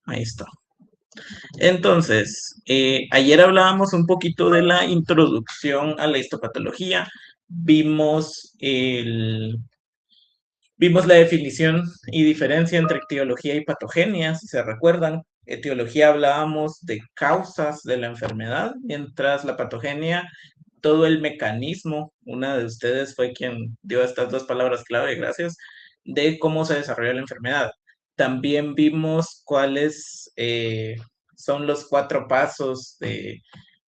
Ahí está. Entonces, ayer hablábamos un poquito de la introducción a la histopatología. Vimos vimos la definición y diferencia entre etiología y patogenia, si se recuerdan. Etiología hablábamos de causas de la enfermedad, mientras la patogenia, todo el mecanismo, una de ustedes fue quien dio estas dos palabras clave, gracias, de cómo se desarrolla la enfermedad. También vimos cuáles son los cuatro pasos de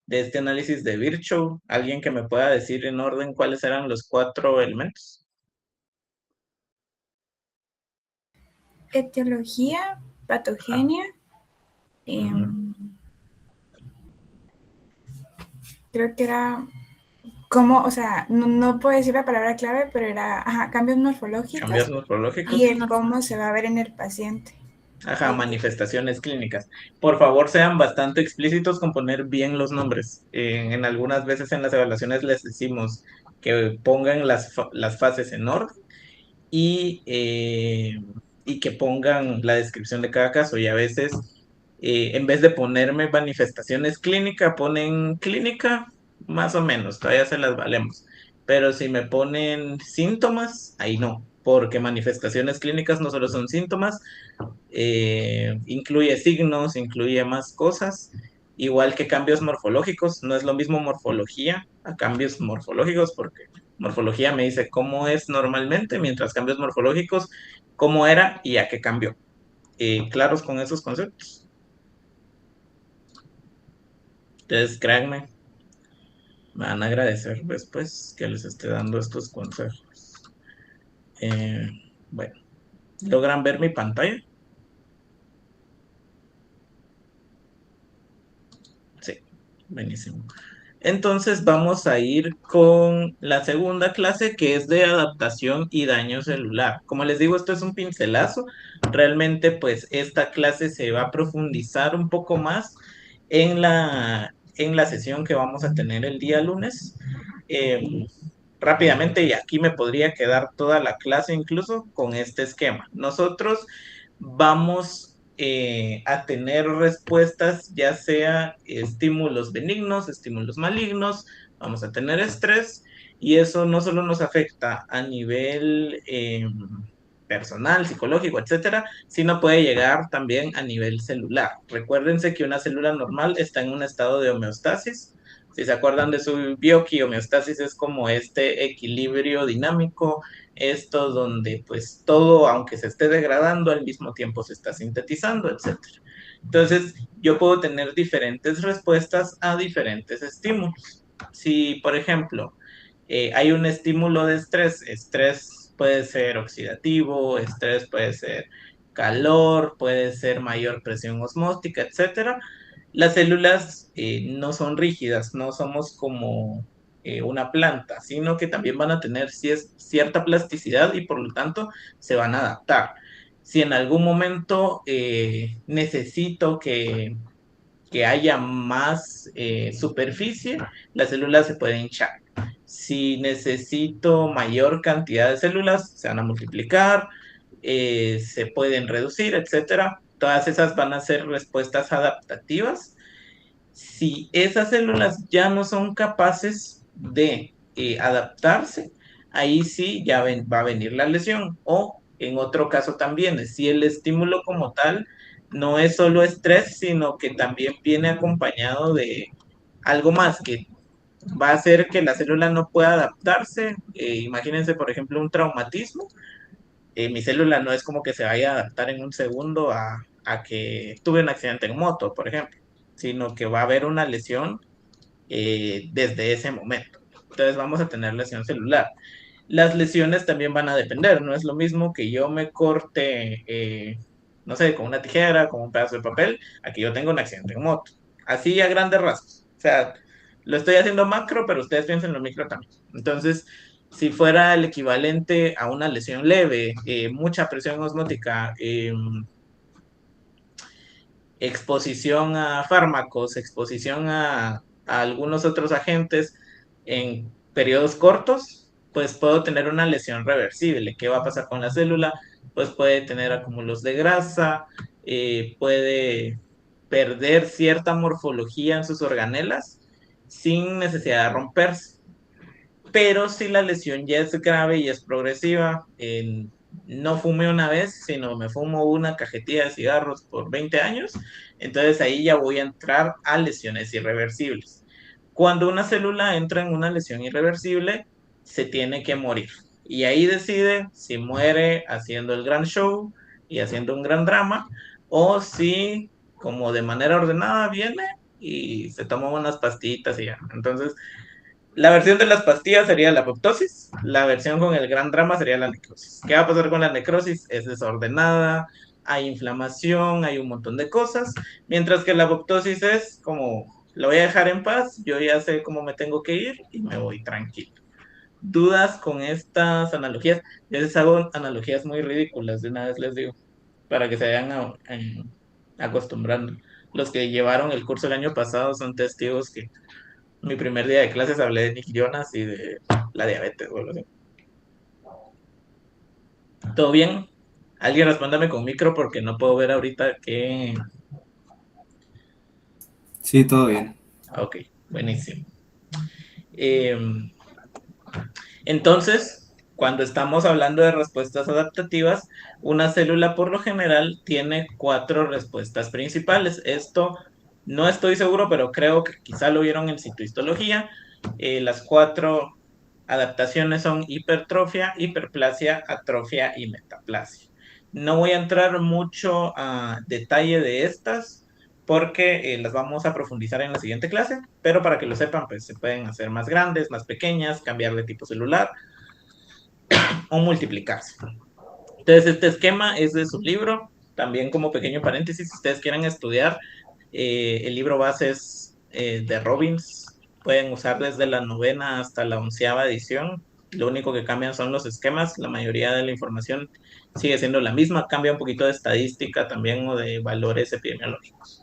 este análisis de Virchow. ¿Alguien que me pueda decir en orden cuáles eran los cuatro elementos? Etiología, Ah, patogenia, ujú. creo que era como, o sea, no puedo decir la palabra clave, pero era cambios Cambios morfológicos y morfológicos. el cómo se va a ver en el paciente. Ajá, manifestaciones clínicas. Por favor, sean bastante explícitos con poner bien los nombres. En algunas veces en las evaluaciones les decimos que pongan las fases en orden y, y que pongan la descripción de cada caso. Y a veces, en vez de ponerme manifestaciones clínicas, ponen clínica, más o menos, todavía se las valemos. Pero si me ponen síntomas, ahí no, porque manifestaciones clínicas no solo son síntomas, incluye signos, incluye más cosas, igual que cambios morfológicos. No es lo mismo morfología a cambios morfológicos, porque morfología me dice cómo es normalmente, mientras cambios morfológicos, cómo era y a qué cambió. ¿Claros con esos conceptos? Entonces, créanme, me van a agradecer después que les esté dando estos consejos. Eh, bueno, ¿logran ver mi pantalla? Sí, buenísimo. Entonces vamos a ir con la segunda clase, que es de adaptación y daño celular. Como les digo, esto es un pincelazo. Realmente pues esta clase se va a profundizar un poco más en la sesión que vamos a tener el día lunes. Rápidamente, y aquí me podría quedar toda la clase incluso con este esquema. Nosotros vamos a tener respuestas, ya sea estímulos benignos, estímulos malignos, vamos a tener estrés, y eso no solo nos afecta a nivel personal, psicológico, etcétera, sino puede llegar también a nivel celular. Recuérdense que una célula normal está en un estado de homeostasis. Si se acuerdan de su bioqui, homeostasis es como este equilibrio dinámico, esto donde pues todo, aunque se esté degradando, al mismo tiempo se está sintetizando, etcétera. Entonces, yo puedo tener diferentes respuestas a diferentes estímulos. Si, por ejemplo, hay un estímulo de estrés, estrés puede ser oxidativo, estrés puede ser calor, puede ser mayor presión osmótica, etcétera. Las células no son rígidas, no somos como una planta, sino que también van a tener cierta plasticidad y por lo tanto se van a adaptar. Si en algún momento necesito que haya más superficie, las células se pueden hinchar. Si necesito mayor cantidad de células, se van a multiplicar, se pueden reducir, etcétera. Todas esas van a ser respuestas adaptativas. Si esas células ya no son capaces de adaptarse, ahí sí ya va a venir la lesión. O en otro caso también, si el estímulo como tal no es solo estrés, sino que también viene acompañado de algo más que va a hacer que la célula no pueda adaptarse. Imagínense, por ejemplo, un traumatismo. Mi célula no es como que se vaya a adaptar en un segundo a que tuve un accidente en moto, por ejemplo, sino que va a haber una lesión desde ese momento. Entonces vamos a tener lesión celular. Las lesiones también van a depender, no es lo mismo que yo me corte, no sé, con una tijera, con un pedazo de papel, a que yo tenga un accidente en moto. Así a grandes rasgos. O sea, lo estoy haciendo macro, pero ustedes piensen en lo micro también. Entonces, si fuera el equivalente a una lesión leve, mucha presión osmótica, exposición a fármacos, exposición a algunos otros agentes en periodos cortos, pues puedo tener una lesión reversible. ¿Qué va a pasar con la célula? Pues puede tener acúmulos de grasa, puede perder cierta morfología en sus organelas sin necesidad de romperse. Pero si la lesión ya es grave y es progresiva, no fumé una vez, sino me fumo una cajetilla de cigarros por 20 años, entonces ahí ya voy a entrar a lesiones irreversibles. Cuando una célula entra en una lesión irreversible, se tiene que morir. Y ahí decide si muere haciendo el gran show y haciendo un gran drama, o si, como de manera ordenada, viene y se toma unas pastillitas y ya. Entonces, la versión de las pastillas sería la apoptosis, la versión con el gran drama sería la necrosis. ¿Qué va a pasar con la necrosis? Es desordenada, hay inflamación, hay un montón de cosas, mientras que la apoptosis es como, lo voy a dejar en paz, yo ya sé cómo me tengo que ir y me voy tranquilo. ¿Dudas con estas analogías? Yo les hago analogías muy ridículas, de una vez les digo, para que se vayan acostumbrando. Los que llevaron el curso el año pasado son testigos que mi primer día de clases hablé de Nick Jonas y de la diabetes o algo así. ¿Todo bien? Alguien respóndame con micro porque no puedo ver ahorita qué. Sí, todo bien. Ok, buenísimo. Eh, entonces, cuando estamos hablando de respuestas adaptativas, una célula por lo general tiene 4 respuestas principales. Esto no estoy seguro, pero creo que quizá lo vieron en citohistología. Las 4 adaptaciones son hipertrofia, hiperplasia, atrofia y metaplasia. No voy a entrar mucho a detalle de estas porque las vamos a profundizar en la siguiente clase, pero para que lo sepan, pues se pueden hacer más grandes, más pequeñas, cambiar de tipo celular o multiplicarse. Entonces, este esquema es de su libro. También como pequeño paréntesis, si ustedes quieren estudiar, el libro base es de Robbins. Pueden usar desde la 9ª hasta la 11ª edición. Lo único que cambian son los esquemas. La mayoría de la información sigue siendo la misma. Cambia un poquito de estadística también o de valores epidemiológicos.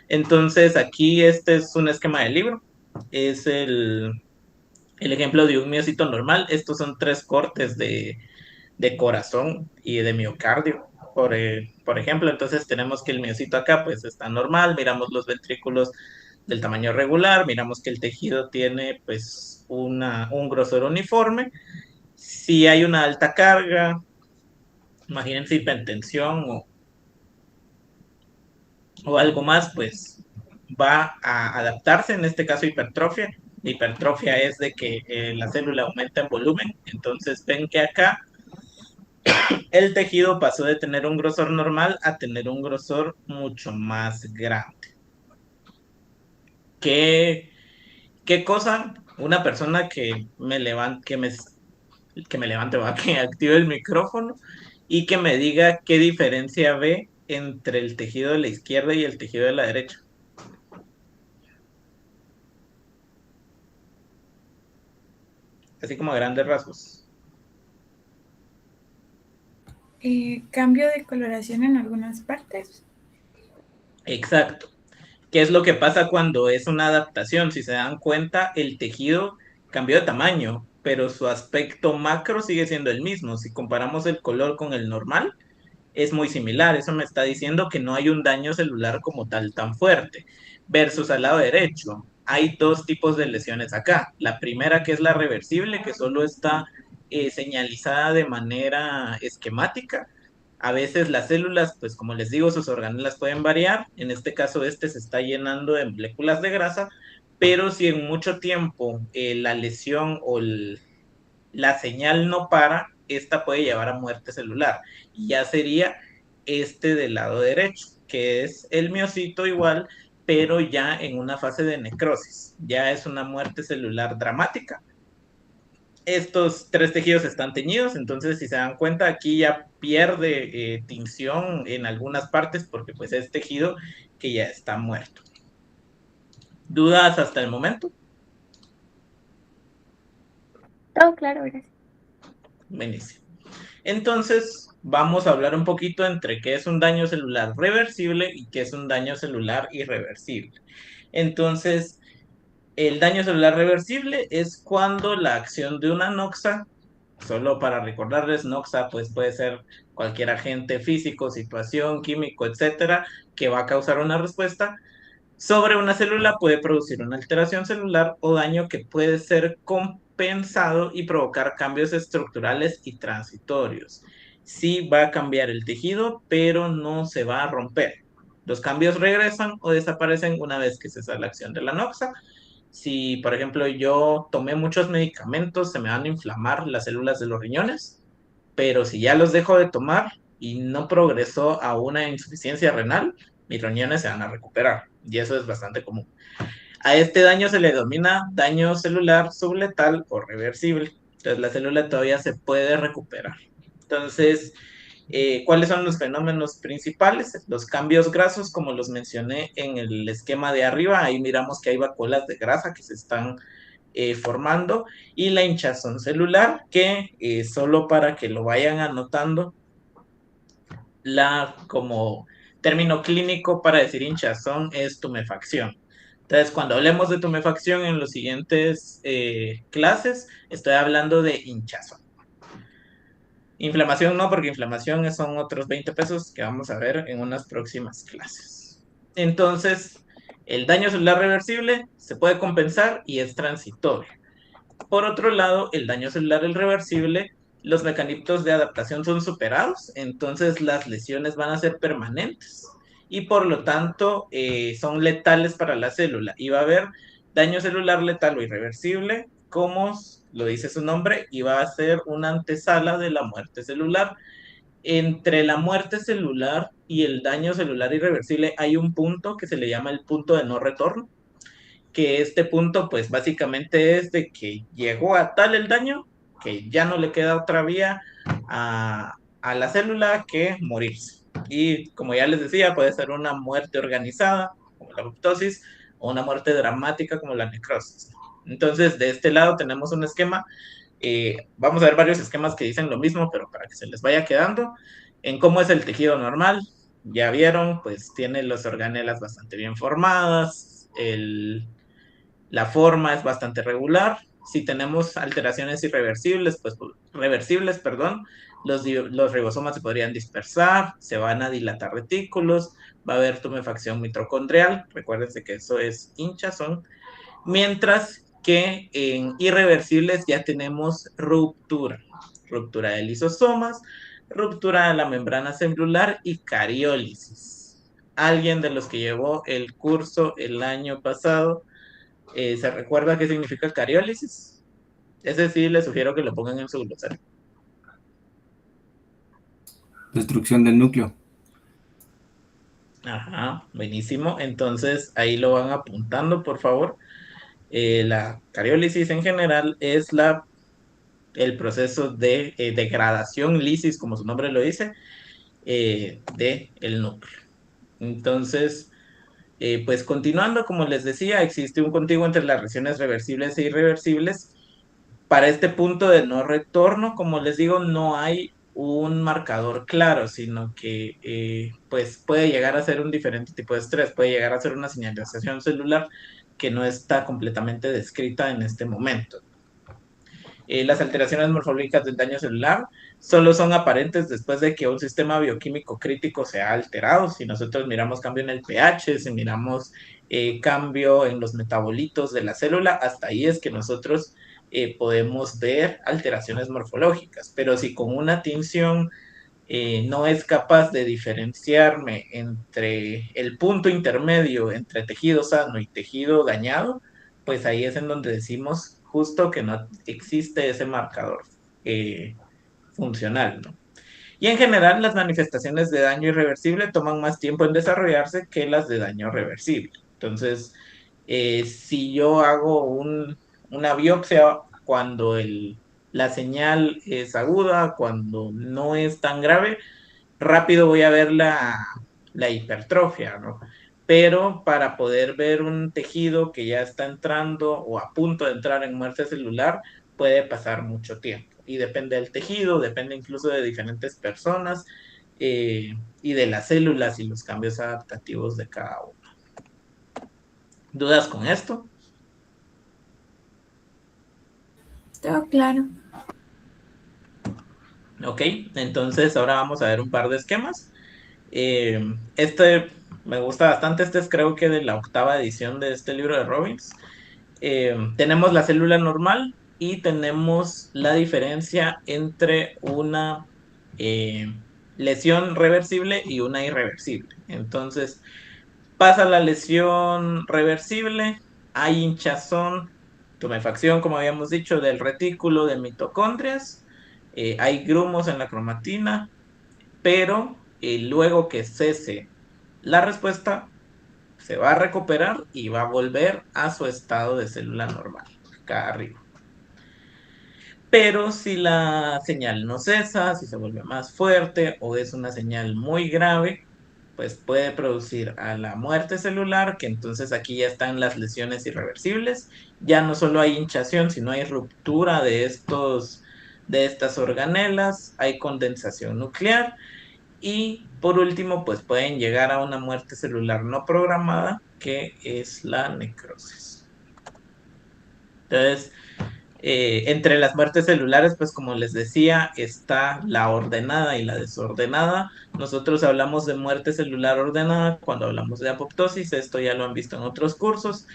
Entonces, aquí este es un esquema del libro. Es el ejemplo de un miocito normal. Estos son 3 cortes de corazón y de miocardio, por ejemplo. Entonces tenemos que el miocito acá pues está normal, miramos los ventrículos del tamaño regular, miramos que el tejido tiene pues un grosor uniforme. Si hay una alta carga, imagínense hipertensión o algo más, pues va a adaptarse, en este caso hipertrofia. Hipertrofia es de que la célula aumenta en volumen, entonces ven que acá el tejido pasó de tener un grosor normal a tener un grosor mucho más grande. ¿Qué cosa? Una persona que me levante, va, que active el micrófono y que me diga qué diferencia ve entre el tejido de la izquierda y el tejido de la derecha. Así como a grandes rasgos. Cambio de coloración en algunas partes. Exacto. ¿Qué es lo que pasa cuando es una adaptación? Si se dan cuenta, el tejido cambió de tamaño, pero su aspecto macro sigue siendo el mismo. Si comparamos el color con el normal, es muy similar. Eso me está diciendo que no hay un daño celular como tal tan fuerte. Versus al lado derecho, hay 2 tipos de lesiones acá. La primera, que es la reversible, que solo está señalizada de manera esquemática. A veces las células, pues como les digo, sus organelas pueden variar. En este caso, este se está llenando de moléculas de grasa, pero si en mucho tiempo la lesión o la señal no para, esta puede llevar a muerte celular. Y ya sería este del lado derecho, que es el miocito igual, pero ya en una fase de necrosis. Ya es una muerte celular dramática. Estos 3 tejidos están teñidos, entonces si se dan cuenta aquí ya pierde tinción en algunas partes porque pues es tejido que ya está muerto. ¿Dudas hasta el momento? Todo claro, gracias. Buenísimo. Entonces vamos a hablar un poquito entre qué es un daño celular reversible y qué es un daño celular irreversible. Entonces, el daño celular reversible es cuando la acción de una noxa, solo para recordarles, noxa pues puede ser cualquier agente físico, situación, químico, etcétera, que va a causar una respuesta sobre una célula puede producir una alteración celular o daño que puede ser compensado y provocar cambios estructurales y transitorios. Sí va a cambiar el tejido, pero no se va a romper. Los cambios regresan o desaparecen una vez que cesa la acción de la noxa. Si, por ejemplo, yo tomé muchos medicamentos, se me van a inflamar las células de los riñones, pero si ya los dejo de tomar y no progresó a una insuficiencia renal, mis riñones se van a recuperar y eso es bastante común. A este daño se le denomina daño celular subletal o reversible. Entonces la célula todavía se puede recuperar. Entonces, ¿cuáles son los fenómenos principales? Los cambios grasos, como los mencioné en el esquema de arriba, ahí miramos que hay vacuolas de grasa que se están formando, y la hinchazón celular, que solo para que lo vayan anotando, como término clínico para decir hinchazón es tumefacción. Entonces, cuando hablemos de tumefacción en los siguientes clases, estoy hablando de hinchazón. Inflamación no, porque inflamación son otros 20 pesos que vamos a ver en unas próximas clases. Entonces, el daño celular reversible se puede compensar y es transitorio. Por otro lado, el daño celular irreversible, los mecanismos de adaptación son superados, entonces las lesiones van a ser permanentes y por lo tanto son letales para la célula. Y va a haber daño celular letal o irreversible, como lo dice su nombre, y va a ser una antesala de la muerte celular. Entre la muerte celular y el daño celular irreversible hay un punto que se le llama el punto de no retorno, que este punto pues básicamente es de que llegó a tal el daño que ya no le queda otra vía a la célula que morirse. Y como ya les decía, puede ser una muerte organizada, como la apoptosis, o una muerte dramática, como la necrosis. Entonces, de este lado tenemos un esquema. Vamos a ver varios esquemas que dicen lo mismo, pero para que se les vaya quedando, en cómo es el tejido normal. Ya vieron, pues tiene las organelas bastante bien formadas, la forma es bastante regular. Si tenemos alteraciones irreversibles, pues reversibles, perdón, los ribosomas se podrían dispersar, se van a dilatar retículos, va a haber tumefacción mitocondrial, recuérdense que eso es hinchazón, mientras que en irreversibles ya tenemos ruptura de lisosomas, ruptura de la membrana celular y cariólisis. Alguien de los que llevó el curso el año pasado ¿se recuerda qué significa cariólisis? Ese sí les sugiero que lo pongan en su glosario. Destrucción del núcleo. Ajá, buenísimo. Entonces ahí lo van apuntando, por favor. La cariólisis en general es el proceso de degradación, lisis, como su nombre lo dice, del núcleo. Entonces, pues continuando, como les decía, existe un contiguo entre las lesiones reversibles e irreversibles. Para este punto de no retorno, como les digo, no hay un marcador claro, sino que pues puede llegar a ser un diferente tipo de estrés, puede llegar a ser una señalización celular que no está completamente descrita en este momento. Las alteraciones morfológicas del daño celular solo son aparentes después de que un sistema bioquímico crítico se ha alterado. Si nosotros miramos cambio en el pH, si miramos cambio en los metabolitos de la célula, hasta ahí es que nosotros podemos ver alteraciones morfológicas. Pero si con una tinción no es capaz de diferenciarme entre el punto intermedio entre tejido sano y tejido dañado, pues ahí es en donde decimos justo que no existe ese marcador funcional, ¿no? Y en general las manifestaciones de daño irreversible toman más tiempo en desarrollarse que las de daño reversible. Entonces, si yo hago una biopsia cuando la señal es aguda, cuando no es tan grave, rápido voy a ver la hipertrofia, ¿no? Pero para poder ver un tejido que ya está entrando o a punto de entrar en muerte celular, puede pasar mucho tiempo. Y depende del tejido, depende incluso de diferentes personas y de las células y los cambios adaptativos de cada uno. ¿Dudas con esto? Todo claro. Ok, entonces ahora vamos a ver un par de esquemas. Este me gusta bastante, este es creo que de la octava edición de este libro de Robbins. Tenemos la célula normal y tenemos la diferencia entre una eh, lesión reversible y una irreversible. Entonces, pasa la lesión reversible, hay hinchazón, tumefacción, como habíamos dicho, del retículo de mitocondrias, hay grumos en la cromatina, pero luego que cese la respuesta, se va a recuperar y va a volver a su estado de célula normal, acá arriba. Pero si la señal no cesa, si se vuelve más fuerte o es una señal muy grave, pues puede producir a la muerte celular, que entonces aquí ya están las lesiones irreversibles. Ya no solo hay hinchación, sino hay ruptura de estas organelas, hay condensación nuclear y por último, pues pueden llegar a una muerte celular no programada, que es la necrosis. Entonces, entre las muertes celulares, pues como les decía, está la ordenada y la desordenada. Nosotros hablamos de muerte celular ordenada cuando hablamos de apoptosis, esto ya lo han visto en otros cursos.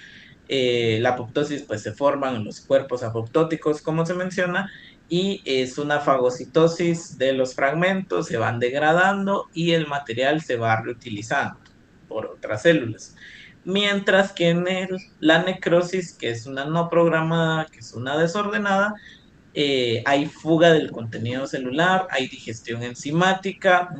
La apoptosis pues se forman en los cuerpos apoptóticos, como se menciona, y es una fagocitosis de los fragmentos, se van degradando y el material se va reutilizando por otras células. Mientras que la necrosis, que es una no programada, que es una desordenada, hay fuga del contenido celular, hay digestión enzimática.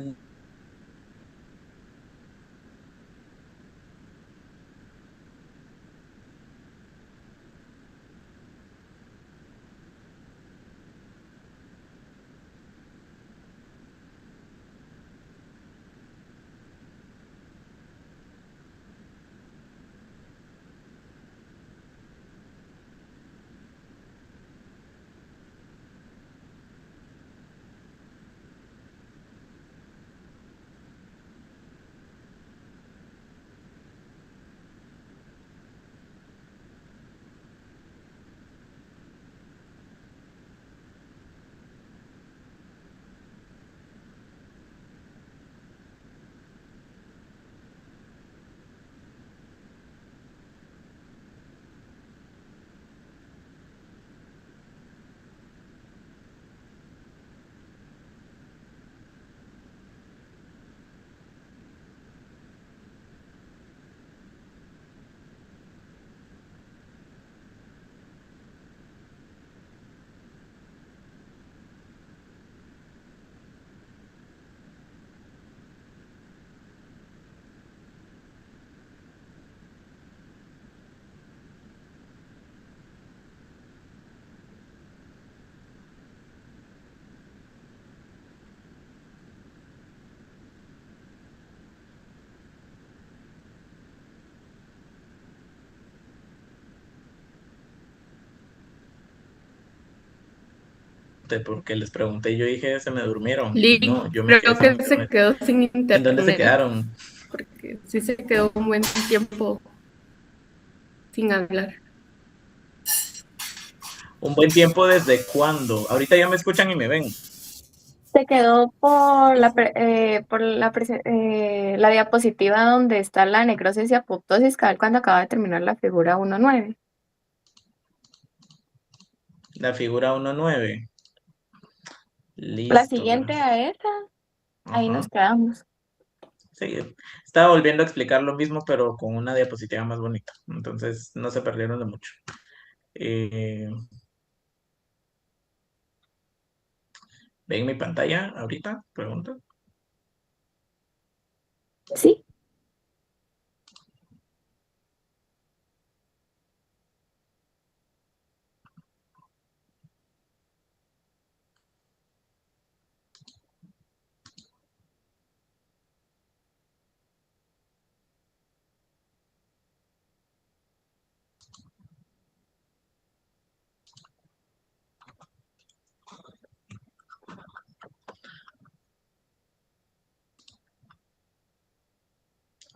Porque les pregunté, yo dije, se me durmieron. Link, No, yo me quedé creo sin que se internet. quedó sin ¿En dónde se internet, quedaron? porque sí se quedó un buen tiempo sin hablar. Un buen tiempo desde cuándo. Ahorita ya me escuchan y me ven. Se quedó por la diapositiva donde está la necrosis y apoptosis, cabal cuando acaba de terminar la figura 1.9. La figura 1.9. La Listo, siguiente gracias. a esa, ahí Ajá. nos quedamos. Sí, estaba volviendo a explicar lo mismo, pero con una diapositiva más bonita. Entonces no se perdieron de mucho. Eh, ¿Ven mi pantalla ahorita? Pregunta. Sí,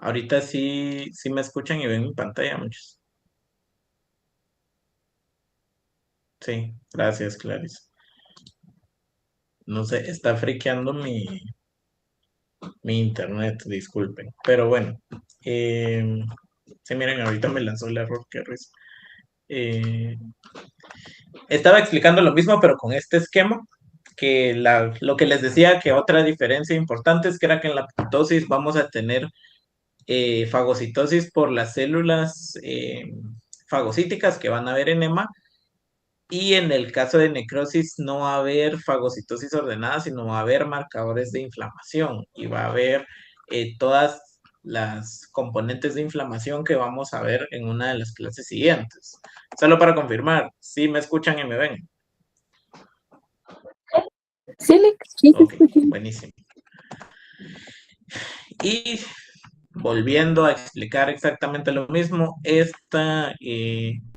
Ahorita sí me escuchan y ven mi pantalla, muchos. Sí, gracias, Clarice. No sé, está friqueando mi internet, disculpen. Pero bueno, sí, miren, ahorita me lanzó el error, qué risa. Estaba explicando lo mismo, pero con este esquema, que lo que les decía que otra diferencia importante es que era que en la apoptosis vamos a tener fagocitosis por las células fagocíticas que van a haber enema, y en el caso de necrosis no va a haber fagocitosis ordenada, sino va a haber marcadores de inflamación y va a haber todas las componentes de inflamación que vamos a ver en una de las clases siguientes. Solo para confirmar, si me escuchan y me ven. Sí, sí, te Ok, escucho. buenísimo. Y volviendo a explicar exactamente lo mismo,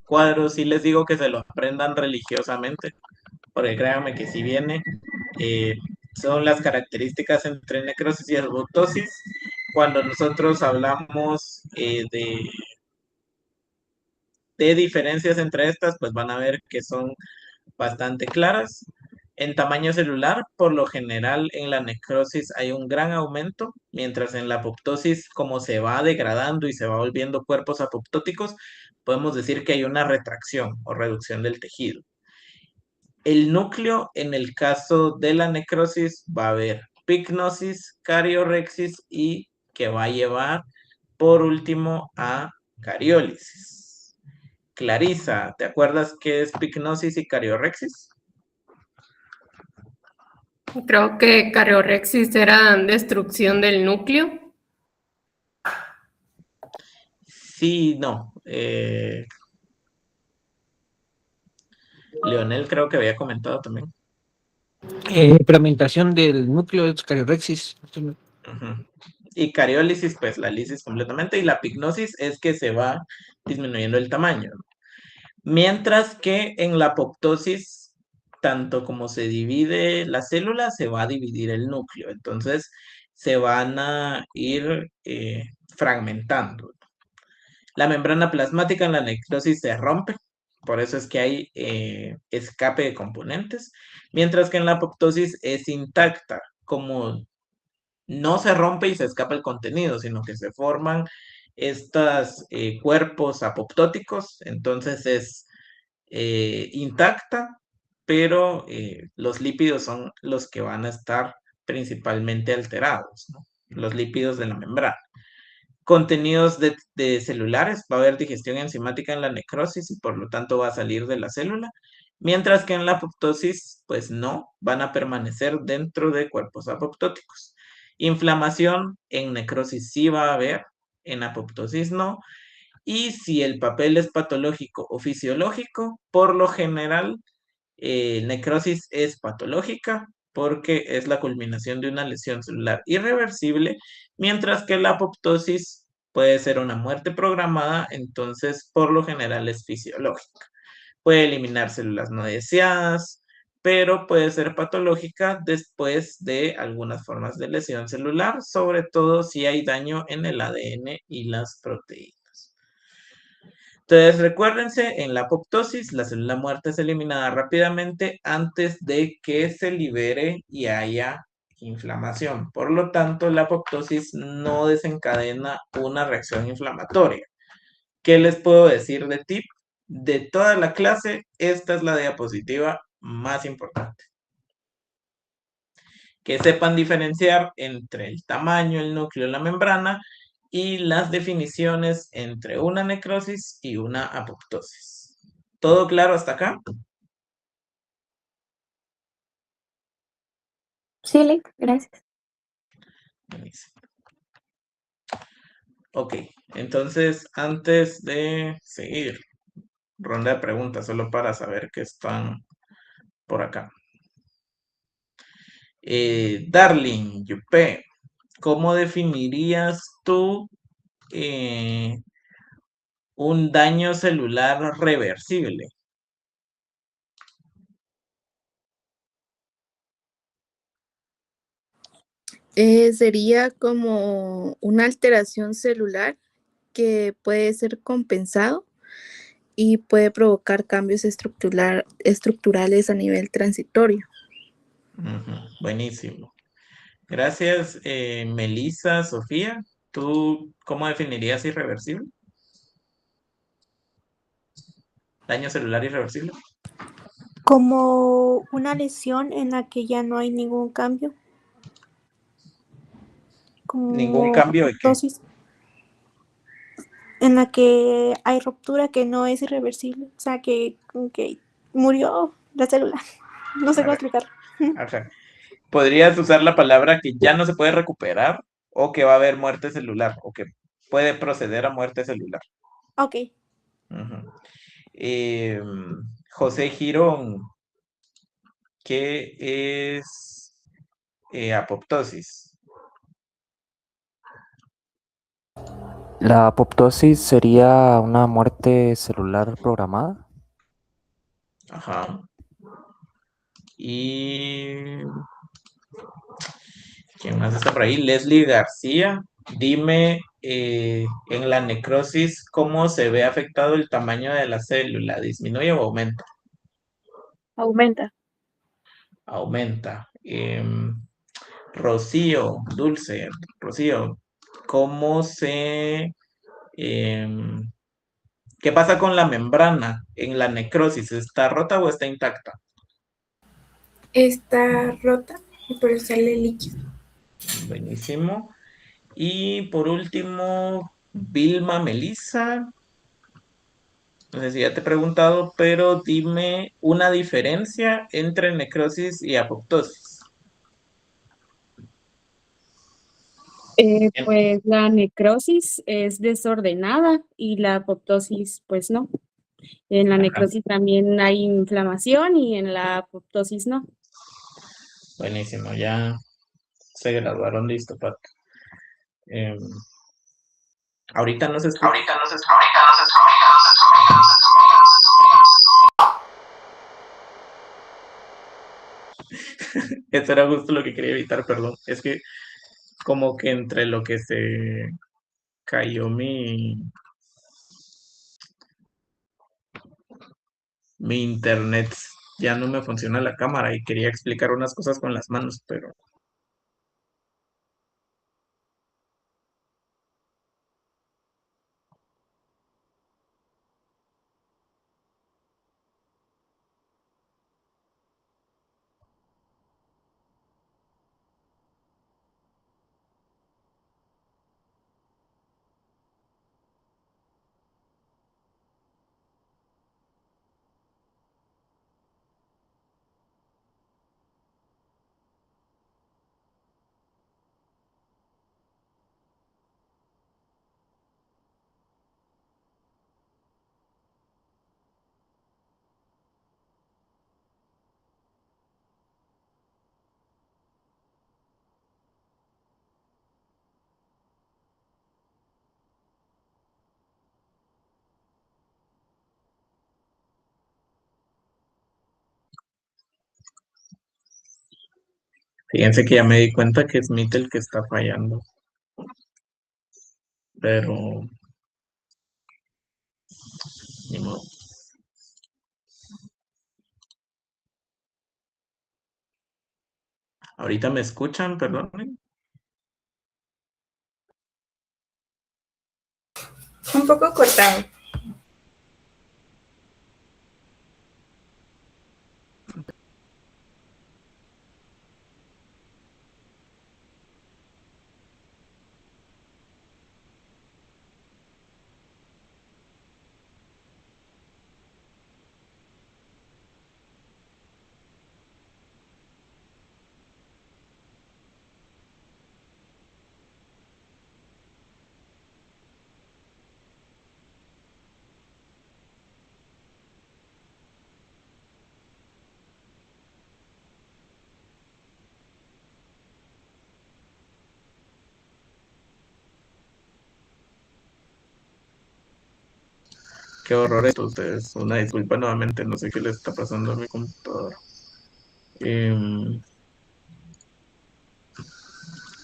cuadro sí les digo que se lo aprendan religiosamente, porque créanme que si viene, son las características entre necrosis y apoptosis. Cuando nosotros hablamos de diferencias entre estas, pues van a ver que son bastante claras. En tamaño celular, por lo general en la necrosis hay un gran aumento, mientras en la apoptosis, como se va degradando y se va volviendo cuerpos apoptóticos, podemos decir que hay una retracción o reducción del tejido. El núcleo, en el caso de la necrosis, va a haber picnosis, cariorexis y que va a llevar, por último, a cariólisis. Clarisa, ¿te acuerdas qué es picnosis y cariorexis? Creo que cariorexis era destrucción del núcleo. Sí, no. Leonel creo que había comentado también. Fragmentación del núcleo de cariorexis. Ujú. Y cariólisis, pues la lisis completamente. Y la picnosis es que se va disminuyendo el tamaño. Mientras que en la apoptosis, tanto como se divide la célula, se va a dividir el núcleo. Entonces, se van a ir fragmentando. La membrana plasmática en la necrosis se rompe, por eso es que hay escape de componentes, mientras que en la apoptosis es intacta, como no se rompe y se escapa el contenido, sino que se forman estos cuerpos apoptóticos, entonces es intacta, pero los lípidos son los que van a estar principalmente alterados, ¿no? Los lípidos de la membrana. Contenidos de celulares, va a haber digestión enzimática en la necrosis y por lo tanto va a salir de la célula, mientras que en la apoptosis, pues no, van a permanecer dentro de cuerpos apoptóticos. Inflamación en necrosis sí va a haber, en apoptosis no, y si el papel es patológico o fisiológico, por lo general, necrosis es patológica porque es la culminación de una lesión celular irreversible, mientras que la apoptosis puede ser una muerte programada, entonces por lo general es fisiológica. Puede eliminar células no deseadas, pero puede ser patológica después de algunas formas de lesión celular, sobre todo si hay daño en el ADN y las proteínas. Entonces, recuérdense, en la apoptosis, la célula muerta es eliminada rápidamente antes de que se libere y haya inflamación. Por lo tanto, la apoptosis no desencadena una reacción inflamatoria. ¿Qué les puedo decir de tip? De toda la clase, esta es la diapositiva más importante. Que sepan diferenciar entre el tamaño, el núcleo, la membrana y las definiciones entre una necrosis y una apoptosis. ¿Todo claro hasta acá? Sí, gracias. Buenísimo. Ok, entonces antes de seguir, ronda de preguntas solo para saber que están por acá. Darling, Yupe, ¿cómo definirías tú un daño celular reversible? Sería como una alteración celular que puede ser compensado y puede provocar cambios estructurales a nivel transitorio. Ujú, buenísimo. Gracias, Melissa, Sofía. ¿Tú cómo definirías irreversible? ¿Daño celular irreversible? Como una lesión en la que ya no hay ningún cambio, ¿Ningún como cambio de qué? apoptosis, en la que hay ruptura que no es irreversible, o sea, que murió la célula. No sé cómo Ajá, explicarlo. ajá. ¿Podrías usar la palabra que ya no se puede recuperar o que va a haber muerte celular o que puede proceder a muerte celular? Ok. Ujú. José Girón, ¿qué es apoptosis? La apoptosis sería una muerte celular programada. Ajá. Y ¿quién más está por ahí? Leslie García. Dime, en la necrosis, ¿cómo se ve afectado el tamaño de la célula? ¿Disminuye o aumenta? Aumenta. Aumenta. Rocío, Dulce, Rocío, ¿cómo se... em, ¿qué pasa con la membrana en la necrosis? ¿Está rota o está intacta? Está rota y por eso sale líquido. Buenísimo. Y por último, Vilma Melissa. No sé si ya te he preguntado, pero dime una diferencia entre necrosis y apoptosis. Bien. Pues la necrosis es desordenada y la apoptosis, pues no. En la Ajá, necrosis también hay inflamación y en la apoptosis no. buenísimo, ya se graduaron, listo, Pat. Em, ahorita no se escucha. Eso era justo lo que quería evitar, perdón. Es que como que entre lo que se cayó mi internet, ya no me funciona la cámara y quería explicar unas cosas con las manos, pero fíjense que ya me di cuenta que es Meet el que está fallando, pero ni modo. Ahorita me escuchan, perdón. Un poco cortado. Qué horror esto ustedes. Una disculpa nuevamente, no sé qué le está pasando a mi computadora. Em,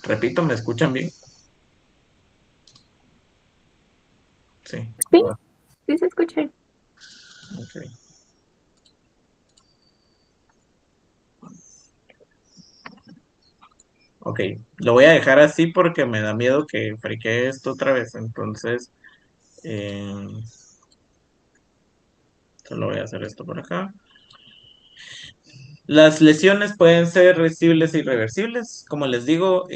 repito, ¿me escuchan bien? Sí. Sí, sí se escucha. Ok. Ok, lo voy a dejar así porque me da miedo que friquee esto otra vez. Entonces, solo voy a hacer esto por acá. Las lesiones pueden ser reversibles e irreversibles. Como les digo,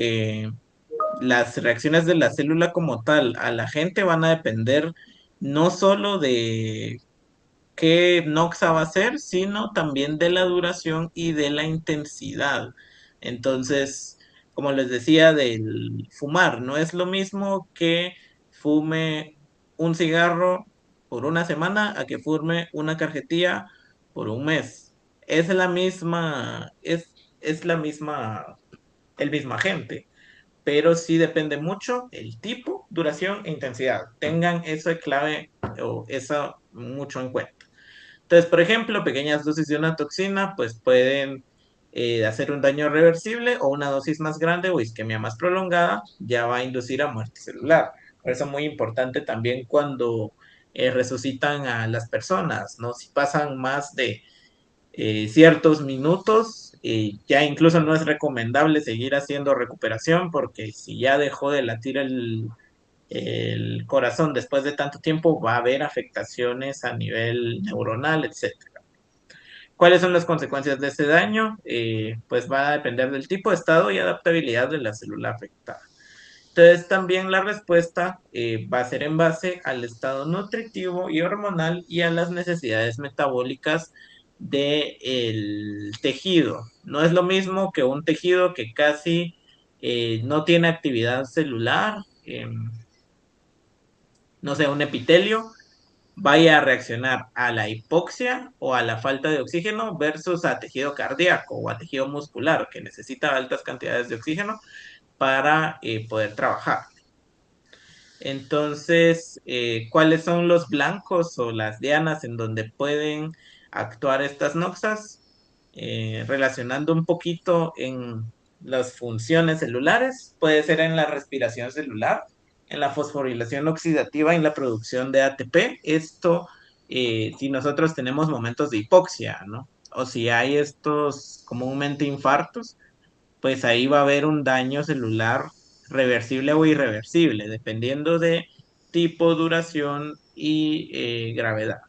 las reacciones de la célula como tal a la gente van a depender no solo de qué noxa va a ser, sino también de la duración y de la intensidad. Entonces, como les decía, del fumar, no es lo mismo que fume un cigarro por una semana a que fume una cajetilla por un mes. Es la misma, es la misma, el mismo agente, pero sí depende mucho el tipo, duración e intensidad. Tengan eso de clave o eso mucho en cuenta. Entonces, por ejemplo, pequeñas dosis de una toxina pues pueden hacer un daño reversible, o una dosis más grande o isquemia más prolongada ya va a inducir a muerte celular. Por eso es muy importante también cuando resucitan a las personas, ¿no? Si pasan más de ciertos minutos, ya incluso no es recomendable seguir haciendo recuperación, porque si ya dejó de latir el corazón después de tanto tiempo, va a haber afectaciones a nivel neuronal, etcétera. ¿Cuáles son las consecuencias de este daño? Pues va a depender del tipo de estado y adaptabilidad de la célula afectada. Entonces, también la respuesta va a ser en base al estado nutritivo y hormonal y a las necesidades metabólicas del tejido. No es lo mismo que un tejido que casi no tiene actividad celular, no sé, un epitelio, vaya a reaccionar a la hipoxia o a la falta de oxígeno versus a tejido cardíaco o a tejido muscular que necesita altas cantidades de oxígeno para poder trabajar. Entonces, ¿cuáles son los blancos o las dianas en donde pueden actuar estas noxas? Relacionando un poquito en las funciones celulares, puede ser en la respiración celular, en la fosforilación oxidativa y en la producción de ATP. Esto, si nosotros tenemos momentos de hipoxia, ¿no? O si hay estos comúnmente infartos, pues ahí va a haber un daño celular reversible o irreversible, dependiendo de tipo, duración y gravedad.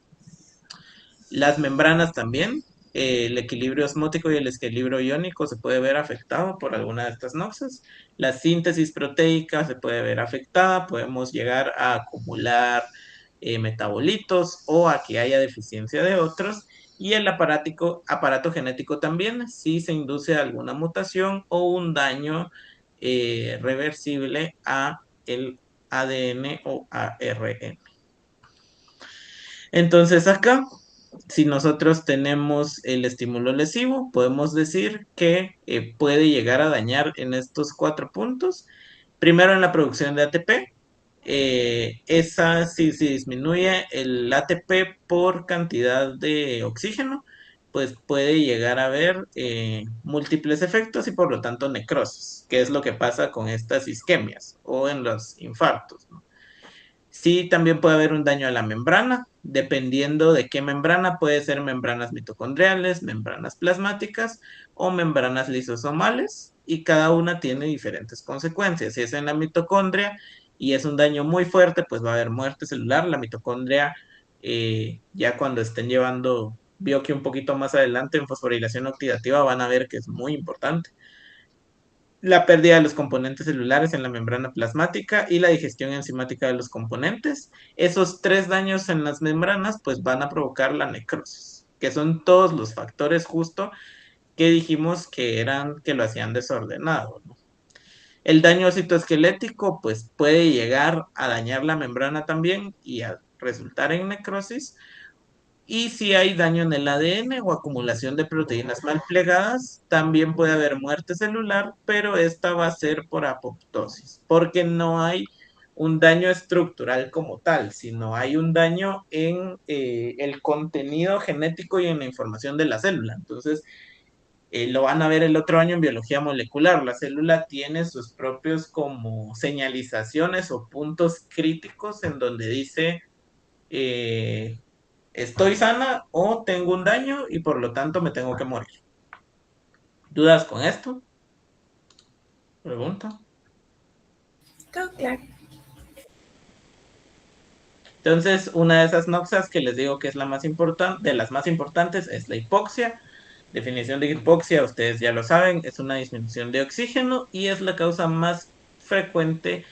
Las membranas también, el equilibrio osmótico y el equilibrio iónico se puede ver afectado por alguna de estas noxas. La síntesis proteica se puede ver afectada, podemos llegar a acumular metabolitos o a que haya deficiencia de otros. Y el aparato genético también, si se induce alguna mutación o un daño reversible a el ADN o ARN. Entonces acá, si nosotros tenemos el estímulo lesivo, podemos decir que puede llegar a dañar en estos 4 puntos. Primero, en la producción de ATP. Esa, si disminuye el ATP por cantidad de oxígeno, pues puede llegar a haber múltiples efectos y por lo tanto necrosis, que es lo que pasa con estas isquemias o en los infartos, ¿no? Sí, también puede haber un daño a la membrana, dependiendo de qué membrana. Puede ser membranas mitocondriales, membranas plasmáticas o membranas lisosomales, y cada una tiene diferentes consecuencias. Si es en la mitocondria y es un daño muy fuerte, pues va a haber muerte celular. La mitocondria, ya cuando estén llevando bioquio un poquito más adelante en fosforilación oxidativa, van a ver que es muy importante. La pérdida de los componentes celulares en la membrana plasmática y la digestión enzimática de los componentes. Esos 3 daños en las membranas pues van a provocar la necrosis, que son todos los factores justo que dijimos que lo hacían desordenado, ¿no? El daño citoesquelético pues puede llegar a dañar la membrana también y a resultar en necrosis. Y si hay daño en el ADN o acumulación de proteínas mal plegadas, también puede haber muerte celular, pero esta va a ser por apoptosis, porque no hay un daño estructural como tal, sino hay un daño en el contenido genético y en la información de la célula. Entonces, lo van a ver el otro año en biología molecular. La célula tiene sus propios como señalizaciones o puntos críticos en donde dice estoy sana o tengo un daño y por lo tanto me tengo que morir. ¿Dudas con esto? ¿Pregunta? Todo claro. Entonces, una de esas noxas que les digo que es la más importante, de las más importantes, es la hipoxia. Definición de hipoxia, ustedes ya lo saben, es una disminución de oxígeno y es la causa más frecuente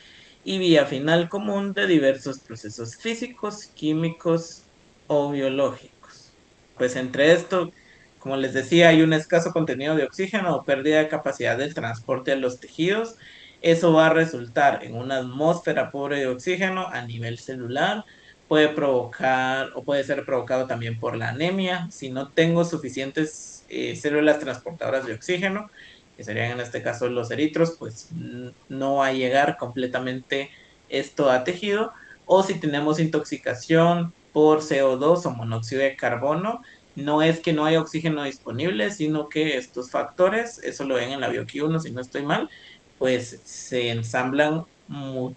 y vía final común de diversos procesos físicos, químicos o biológicos. Pues entre esto, como les decía, hay un escaso contenido de oxígeno o pérdida de capacidad del transporte de los tejidos. Eso va a resultar en una atmósfera pobre de oxígeno a nivel celular. Puede provocar o puede ser provocado también por la anemia. Si no tengo suficientes células transportadoras de oxígeno, que serían en este caso los eritros, pues no va a llegar completamente esto a tejido. O si tenemos intoxicación por CO2 o monóxido de carbono, no es que no haya oxígeno disponible, sino que estos factores, eso lo ven en la Bioquí 1 si no estoy mal, pues se ensamblan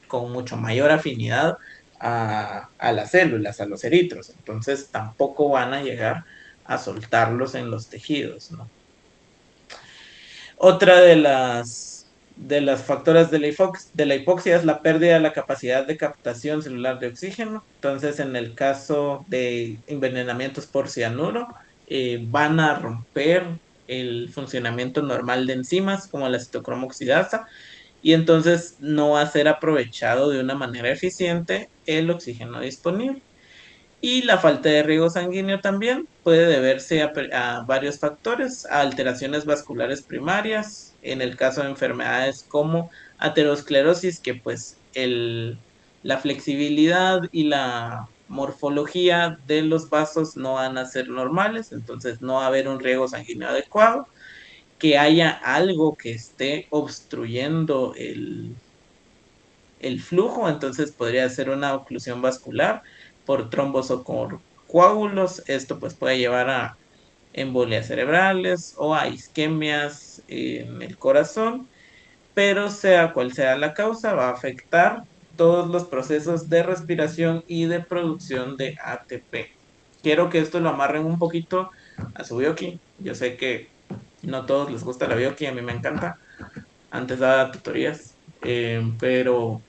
con mucho mayor afinidad a las células, a los eritros. Entonces tampoco van a llegar a soltarlos en los tejidos, ¿no? Otra de las factores de la hipoxia es la pérdida de la capacidad de captación celular de oxígeno. Entonces, en el caso de envenenamientos por cianuro, van a romper el funcionamiento normal de enzimas como la citocromo oxidasa y entonces no va a ser aprovechado de una manera eficiente el oxígeno disponible. Y la falta de riego sanguíneo también puede deberse a varios factores, a alteraciones vasculares primarias, en el caso de enfermedades como aterosclerosis, que pues la flexibilidad y la morfología de los vasos no van a ser normales, entonces no va a haber un riego sanguíneo adecuado, que haya algo que esté obstruyendo el flujo, entonces podría ser una oclusión vascular por trombos o coágulos. Esto pues puede llevar a embolias cerebrales o a isquemias en el corazón, pero sea cual sea la causa, va a afectar todos los procesos de respiración y de producción de ATP. Quiero que esto lo amarren un poquito a su Bioquí. Yo sé que no todos les gusta la Bioquí, a mí me encanta. Antes daba tutorías, pero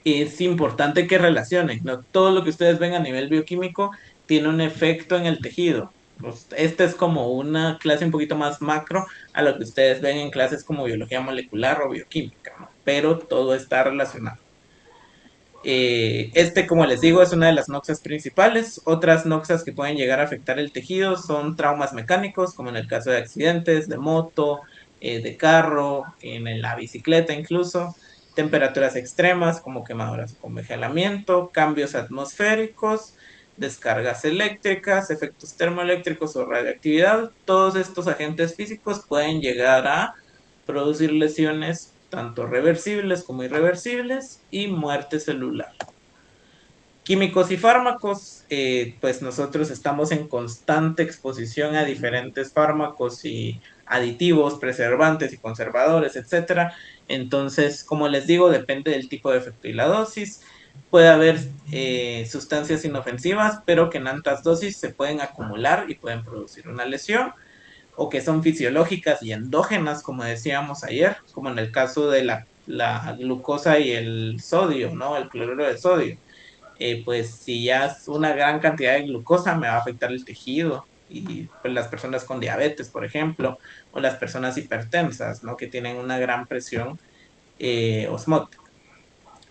es importante que relacionen, ¿no? Todo lo que ustedes ven a nivel bioquímico tiene un efecto en el tejido. Pues, esta es como una clase un poquito más macro a lo que ustedes ven en clases como biología molecular o bioquímica, ¿no? Pero todo está relacionado. Como les digo, es una de las noxas principales. Otras noxas que pueden llegar a afectar el tejido son traumas mecánicos, como en el caso de accidentes de moto, de carro, en la bicicleta incluso. Temperaturas extremas, como quemaduras o congelamiento, cambios atmosféricos, descargas eléctricas, efectos termoeléctricos o radioactividad. Todos estos agentes físicos pueden llegar a producir lesiones tanto reversibles como irreversibles y muerte celular. Químicos y fármacos, pues nosotros estamos en constante exposición a diferentes fármacos y aditivos, preservantes y conservadores, etcétera. Entonces, como les digo, depende del tipo de efecto y la dosis. Puede haber sustancias inofensivas, pero que en altas dosis se pueden acumular y pueden producir una lesión, o que son fisiológicas y endógenas, como decíamos ayer, como en el caso de la glucosa y el sodio, ¿no? El cloruro de sodio. Pues si ya es una gran cantidad de glucosa, me va a afectar el tejido. Y pues, las personas con diabetes, por ejemplo, o las personas hipertensas, ¿no? Que tienen una gran presión osmótica.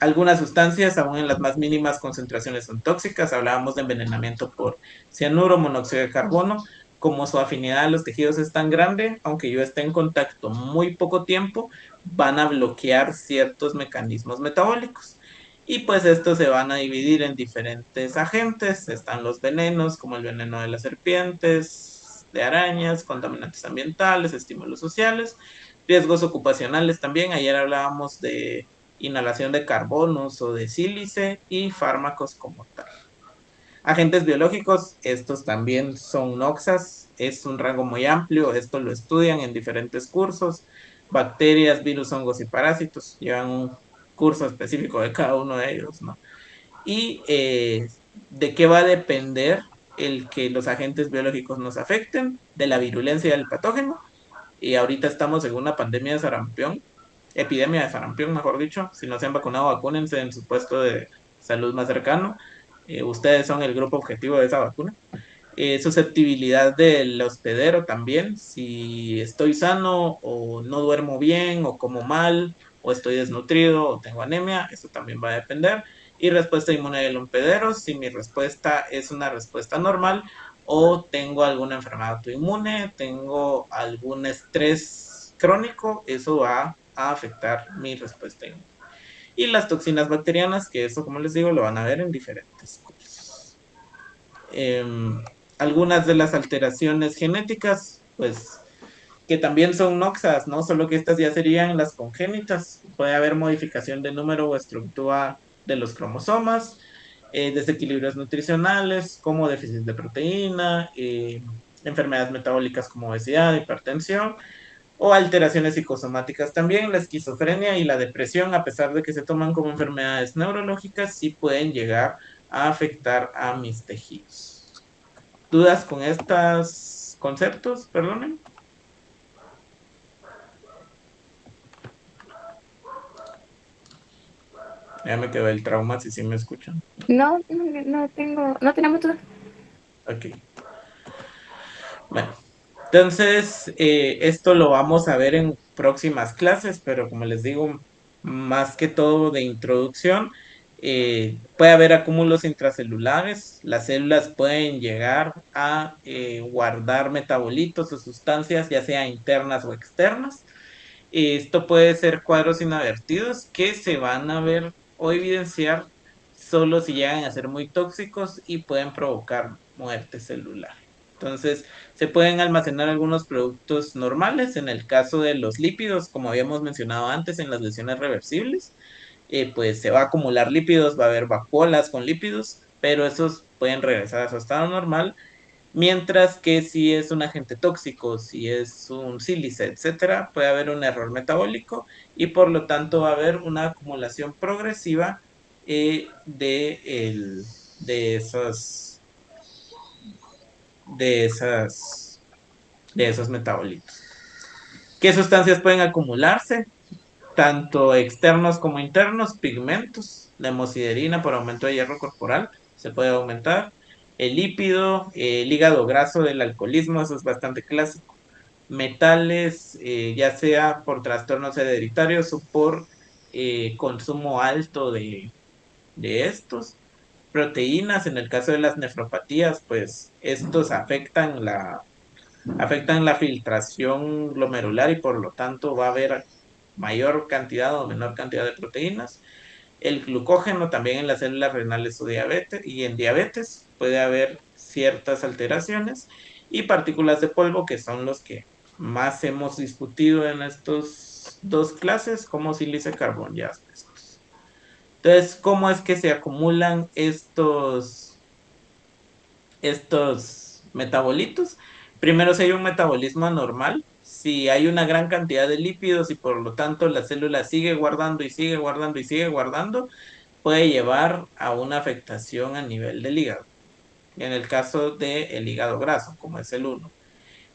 Algunas sustancias, aún en las más mínimas concentraciones, son tóxicas. Hablábamos de envenenamiento por cianuro, monóxido de carbono. Como su afinidad a los tejidos es tan grande, aunque yo esté en contacto muy poco tiempo, van a bloquear ciertos mecanismos metabólicos. Y pues estos se van a dividir en diferentes agentes. Están los venenos, como el veneno de las serpientes, de arañas, contaminantes ambientales, estímulos sociales, riesgos ocupacionales también. Ayer hablábamos de inhalación de carbonos o de sílice y fármacos como tal. Agentes biológicos, estos también son noxas, es un rango muy amplio, esto lo estudian en diferentes cursos, bacterias, virus, hongos y parásitos, llevan un curso específico de cada uno de ellos, ¿no? Y de qué va a depender el que los agentes biológicos nos afecten, de la virulencia del patógeno, y ahorita estamos en una pandemia de sarampión, epidemia de sarampión, mejor dicho. Si no se han vacunado, vacúnense en su puesto de salud más cercano. Ustedes son el grupo objetivo de esa vacuna. Susceptibilidad del hospedero también, si estoy sano o no duermo bien o como mal o estoy desnutrido o tengo anemia, eso también va a depender. Y respuesta inmune del hospedero, si mi respuesta es una respuesta normal o tengo alguna enfermedad autoinmune, tengo algún estrés crónico, eso va a afectar mi respuesta inmune. Y las toxinas bacterianas, que eso, como les digo, lo van a ver en diferentes cursos. Algunas de las alteraciones genéticas, pues, que también son noxas, ¿no? Solo que estas ya serían las congénitas. Puede haber modificación de número o estructura de los cromosomas, desequilibrios nutricionales, como déficit de proteína, enfermedades metabólicas como obesidad, hipertensión, o alteraciones psicosomáticas también. La esquizofrenia y la depresión, a pesar de que se toman como enfermedades neurológicas, sí pueden llegar a afectar a mis tejidos. ¿Dudas con estos conceptos? Perdonen. Ya me quedó el trauma, si sí me escuchan. No tenemos duda. Ok. Bueno, entonces esto lo vamos a ver en próximas clases, pero como les digo, más que todo de introducción, puede haber acúmulos intracelulares. Las células pueden llegar a guardar metabolitos o sustancias, ya sea internas o externas. Esto puede ser cuadros inadvertidos que se van a ver o evidenciar solo si llegan a ser muy tóxicos y pueden provocar muerte celular. Entonces, se pueden almacenar algunos productos normales. En el caso de los lípidos, como habíamos mencionado antes en las lesiones reversibles, pues se va a acumular lípidos, va a haber vacuolas con lípidos, pero esos pueden regresar a su estado normal. Mientras que si es un agente tóxico, si es un sílice, etcétera, puede haber un error metabólico y por lo tanto va a haber una acumulación progresiva de esos metabolitos. ¿Qué sustancias pueden acumularse? Tanto externos como internos, pigmentos, la hemosiderina por aumento de hierro corporal se puede aumentar, el lípido, el hígado graso del alcoholismo, eso es bastante clásico, metales, ya sea por trastornos hereditarios o por consumo alto de estos, proteínas, en el caso de las nefropatías, pues estos afectan la filtración glomerular y por lo tanto va a haber mayor cantidad o menor cantidad de proteínas. El glucógeno también en las células renales o diabetes, y en diabetes puede haber ciertas alteraciones, y partículas de polvo, que son los que más hemos discutido en estos dos clases, como sílice, carbón y asbestos. Entonces, ¿cómo es que se acumulan estos metabolitos? Primero, si hay un metabolismo anormal, si hay una gran cantidad de lípidos y por lo tanto la célula sigue guardando y sigue guardando y sigue guardando, puede llevar a una afectación a nivel del hígado. En el caso del hígado graso, como es el 1.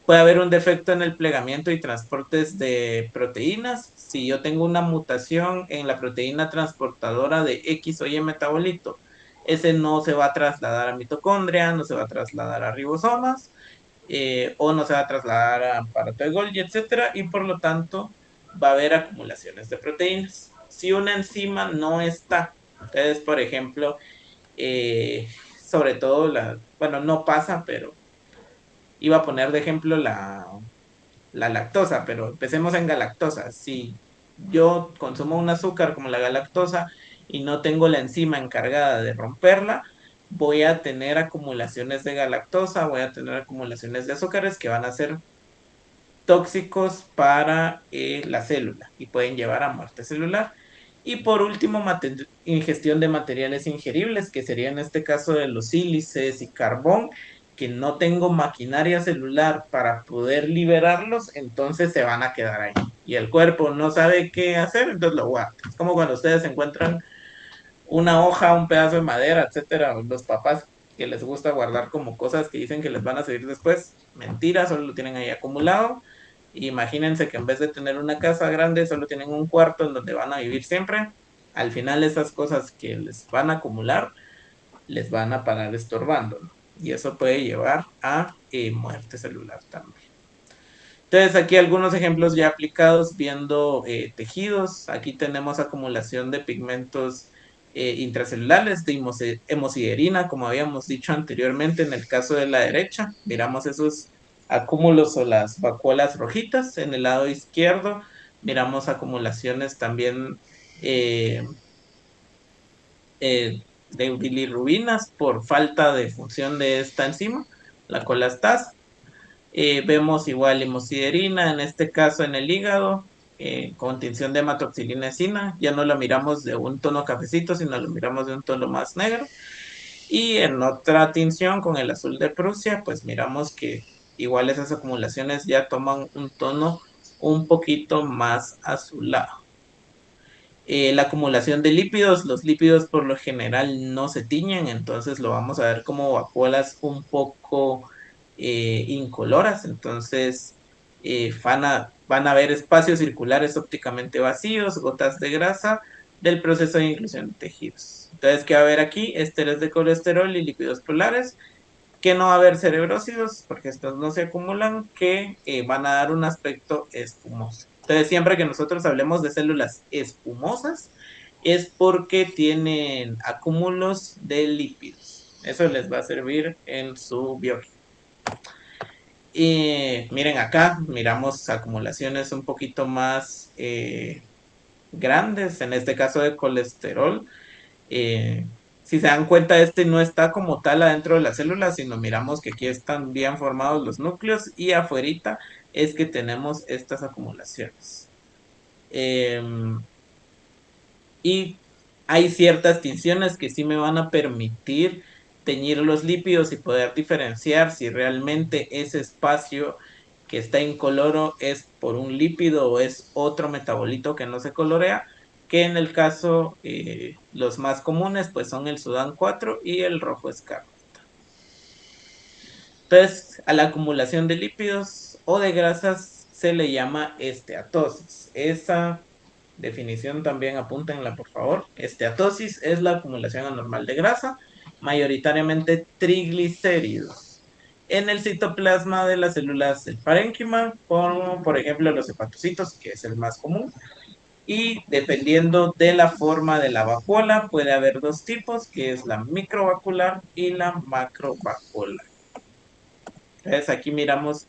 Puede haber un defecto en el plegamiento y transportes de proteínas. Si yo tengo una mutación en la proteína transportadora de X o Y metabolito, ese no se va a trasladar a mitocondria, no se va a trasladar a ribosomas, o no se va a trasladar a aparato de Golgi, etcétera, y por lo tanto va a haber acumulaciones de proteínas. Si una enzima no está, entonces, por ejemplo, sobre todo no pasa, pero iba a poner de ejemplo la lactosa, pero empecemos en galactosa. Si yo consumo un azúcar como la galactosa y no tengo la enzima encargada de romperla, voy a tener acumulaciones de galactosa, voy a tener acumulaciones de azúcares que van a ser tóxicos para la célula y pueden llevar a muerte celular. Y por último, ingestión de materiales ingeribles, que sería en este caso de los sílices y carbón, que no tengo maquinaria celular para poder liberarlos, entonces se van a quedar ahí. Y el cuerpo no sabe qué hacer, entonces lo guarda. Es como cuando ustedes encuentran una hoja, un pedazo de madera, etcétera, los papás que les gusta guardar como cosas que dicen que les van a servir después, mentira, solo lo tienen ahí acumulado. Imagínense que en vez de tener una casa grande, solo tienen un cuarto en donde van a vivir siempre. Al final esas cosas que les van a acumular, les van a parar estorbando, ¿no? Y eso puede llevar a muerte celular también. Entonces aquí algunos ejemplos ya aplicados viendo tejidos. Aquí tenemos acumulación de pigmentos intracelulares de hemosiderina, como habíamos dicho anteriormente en el caso de la derecha. Miramos esos acúmulos o las vacuolas rojitas. En el lado izquierdo miramos acumulaciones también de bilirrubinas por falta de función de esta enzima, la colastasa. Vemos igual hemosiderina, en este caso en el hígado, con tinción de hematoxilinecina. Ya no lo miramos de un tono cafecito, sino lo miramos de un tono más negro. Y en otra tinción con el azul de Prusia, pues miramos que igual esas acumulaciones ya toman un tono un poquito más azulado. La acumulación de lípidos, los lípidos por lo general no se tiñen, entonces lo vamos a ver como vacuolas un poco incoloras, entonces van a haber espacios circulares ópticamente vacíos, gotas de grasa del proceso de inclusión de tejidos. Entonces, ¿qué va a haber aquí? Ésteres de colesterol y lípidos polares, que no va a haber cerebrócidos, porque estos no se acumulan, que van a dar un aspecto espumoso. Entonces, siempre que nosotros hablemos de células espumosas, es porque tienen acúmulos de lípidos. Eso les va a servir en su biología. Y miren acá, miramos acumulaciones un poquito más grandes, en este caso de colesterol. Si se dan cuenta, este no está como tal adentro de la célula, sino miramos que aquí están bien formados los núcleos y afuerita es que tenemos estas acumulaciones. Y hay ciertas tinciones que sí me van a permitir teñir los lípidos y poder diferenciar si realmente ese espacio que está incoloro es por un lípido o es otro metabolito que no se colorea, que en el caso los más comunes pues son el Sudán 4 y el rojo escarlata. Entonces, a la acumulación de lípidos o de grasas se le llama esteatosis. Esa definición también apúntenla, por favor. Esteatosis es la acumulación anormal de grasa, mayoritariamente triglicéridos, en el citoplasma de las células del parénquima, como por ejemplo los hepatocitos, que es el más común. Y dependiendo de la forma de la vacuola, puede haber dos tipos, que es la microvacular y la macrovacuolar. Entonces aquí miramos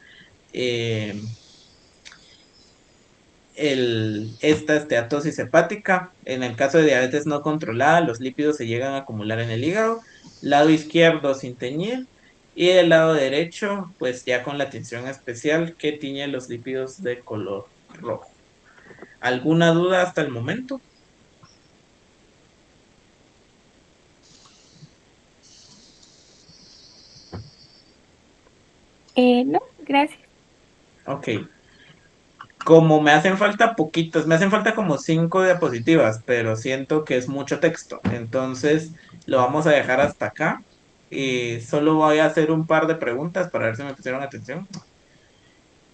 esta esteatosis hepática. En el caso de diabetes no controlada, los lípidos se llegan a acumular en el hígado. Lado izquierdo sin teñir. Y el lado derecho, pues ya con la tinción especial que tiñe los lípidos de color rojo. ¿Alguna duda hasta el momento? No, gracias. Ok. Como me hacen falta poquitos, me hacen falta como 5 diapositivas, pero siento que es mucho texto. Entonces lo vamos a dejar hasta acá. Y solo voy a hacer un par de preguntas para ver si me pusieron atención.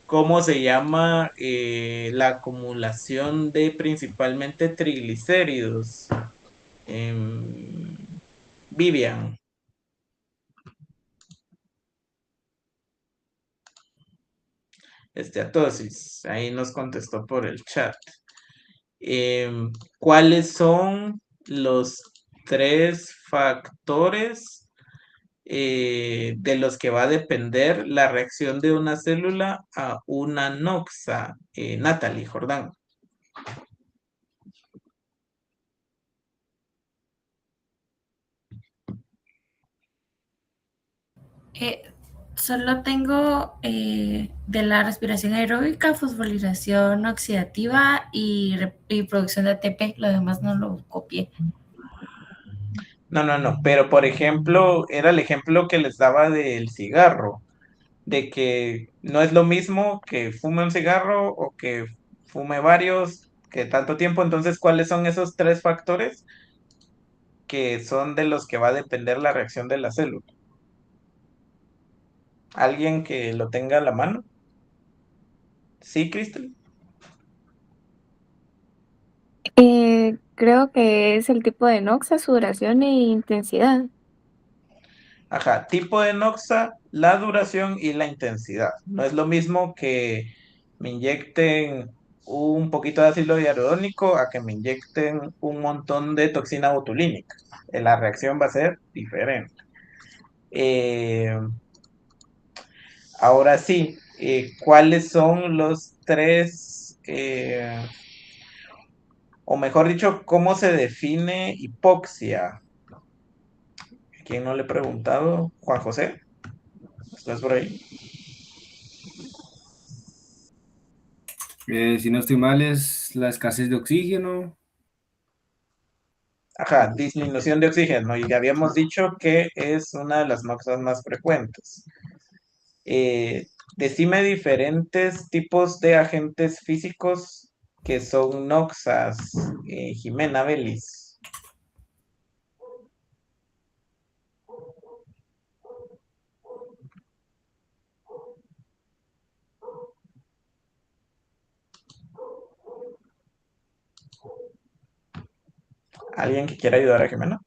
¿Cómo se llama la acumulación de principalmente triglicéridos? Vivian. Esteatosis. Ahí nos contestó por el chat. ¿Cuáles son los 3 factores de los que va a depender la reacción de una célula a una noxa? Natalie Jordán. Solo tengo de la respiración aeróbica, fosforilación oxidativa y producción de ATP. Lo demás no lo copié. No, pero por ejemplo, era el ejemplo que les daba del cigarro, de que no es lo mismo que fume un cigarro o que fume varios, que tanto tiempo. Entonces, ¿cuáles son esos 3 factores que son de los que va a depender la reacción de la célula? ¿Alguien que lo tenga a la mano? Sí, Crystal. Creo que es el tipo de noxa, su duración e intensidad. Ajá, tipo de noxa, la duración y la intensidad. No es lo mismo que me inyecten un poquito de ácido hialurónico a que me inyecten un montón de toxina botulínica. La reacción va a ser diferente. Eh, Ahora sí, ¿cuáles son los tres, o mejor dicho, cómo se define hipoxia? ¿A quién no le he preguntado? Juan José, ¿estás por ahí? Si no estoy mal, es la escasez de oxígeno. Ajá, disminución de oxígeno, y ya habíamos dicho que es una de las noxas más frecuentes. Decime diferentes tipos de agentes físicos que son noxas, Jimena Belis. ¿Alguien que quiera ayudar a Jimena?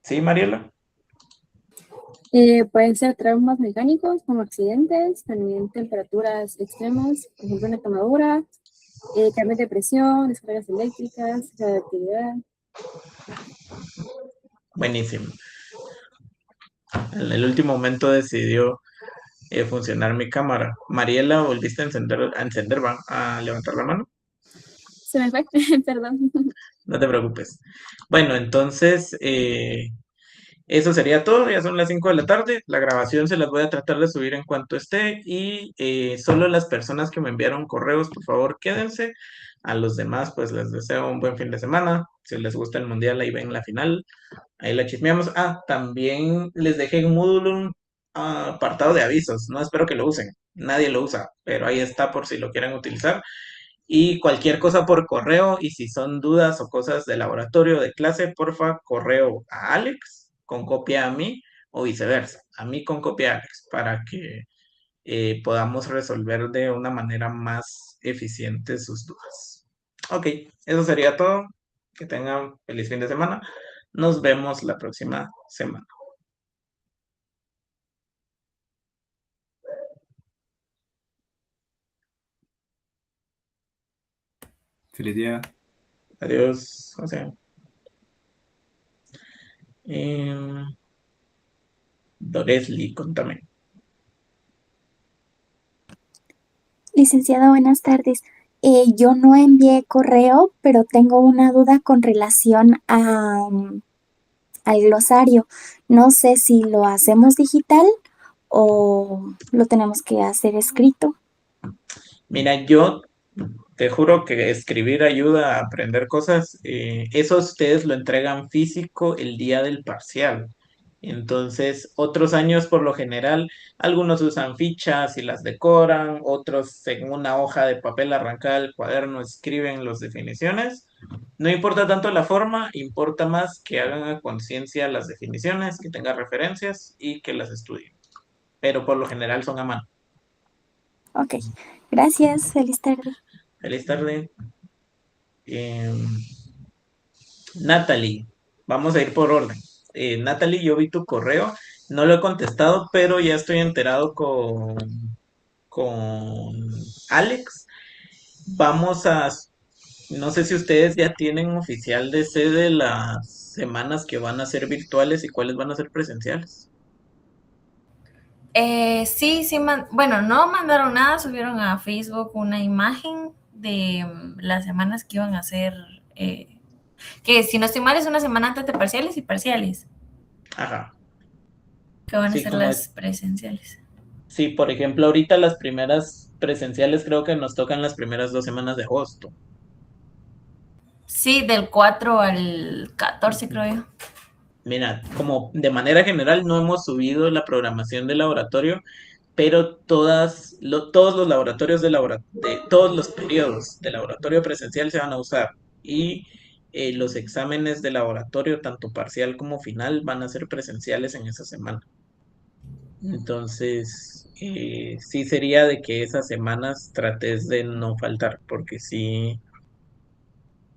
¿Sí, Mariela? Pueden ser traumas mecánicos como accidentes, también temperaturas extremas, por ejemplo una quemadura, cambios de presión, descargas eléctricas, radioactividad. Buenísimo. En el último momento decidió funcionar mi cámara. Mariela, ¿volviste a levantar la mano? Se me fue, perdón. No te preocupes. Bueno, entonces, eso sería todo. Ya son las 5 de la tarde. La grabación se las voy a tratar de subir en cuanto esté. Y solo las personas que me enviaron correos, por favor, quédense. A los demás, pues les deseo un buen fin de semana. Si les gusta el mundial, ahí ven la final. Ahí la chismeamos. Ah, también les dejé en Moodle un apartado de avisos. No espero que lo usen. Nadie lo usa, pero ahí está por si lo quieren utilizar. Y cualquier cosa por correo, y si son dudas o cosas de laboratorio, de clase, porfa, correo a Alex con copia a mí o viceversa, a mí con copia a Alex, para que podamos resolver de una manera más eficiente sus dudas. Ok, eso sería todo. Que tengan feliz fin de semana. Nos vemos la próxima semana. Feliz día. Adiós, José. Doresli, contame. Licenciada, buenas tardes. Yo no envié correo, pero tengo una duda con relación al glosario. No sé si lo hacemos digital o lo tenemos que hacer escrito. Mira, yo te juro que escribir ayuda a aprender cosas. Eso ustedes lo entregan físico el día del parcial. Entonces, otros años por lo general, algunos usan fichas y las decoran, otros en una hoja de papel arrancada del cuaderno escriben las definiciones. No importa tanto la forma, importa más que hagan a conciencia las definiciones, que tengan referencias y que las estudien. Pero por lo general son a mano. Ok, gracias. Feliz tarde. Feliz tarde. Natalie, vamos a ir por orden. Natalie, yo vi tu correo, no lo he contestado, pero ya estoy enterado con Alex. Vamos a, no sé si ustedes ya tienen oficial de sede las semanas que van a ser virtuales y cuáles van a ser presenciales. Sí, bueno, no mandaron nada, subieron a Facebook una imagen de las semanas que iban a hacer, que si no estoy mal es una semana antes de parciales y parciales. Ajá. Que van Sí, a ser como las presenciales. Sí, por ejemplo, ahorita las primeras presenciales creo que nos tocan las primeras 2 semanas de agosto. Sí, del 4 al 14 creo yo. Mira, como de manera general no hemos subido la programación del laboratorio, pero todos los laboratorios de todos los periodos de laboratorio presencial se van a usar, y los exámenes de laboratorio, tanto parcial como final, van a ser presenciales en esa semana. Entonces, sí sería de que esas semanas trates de no faltar, porque si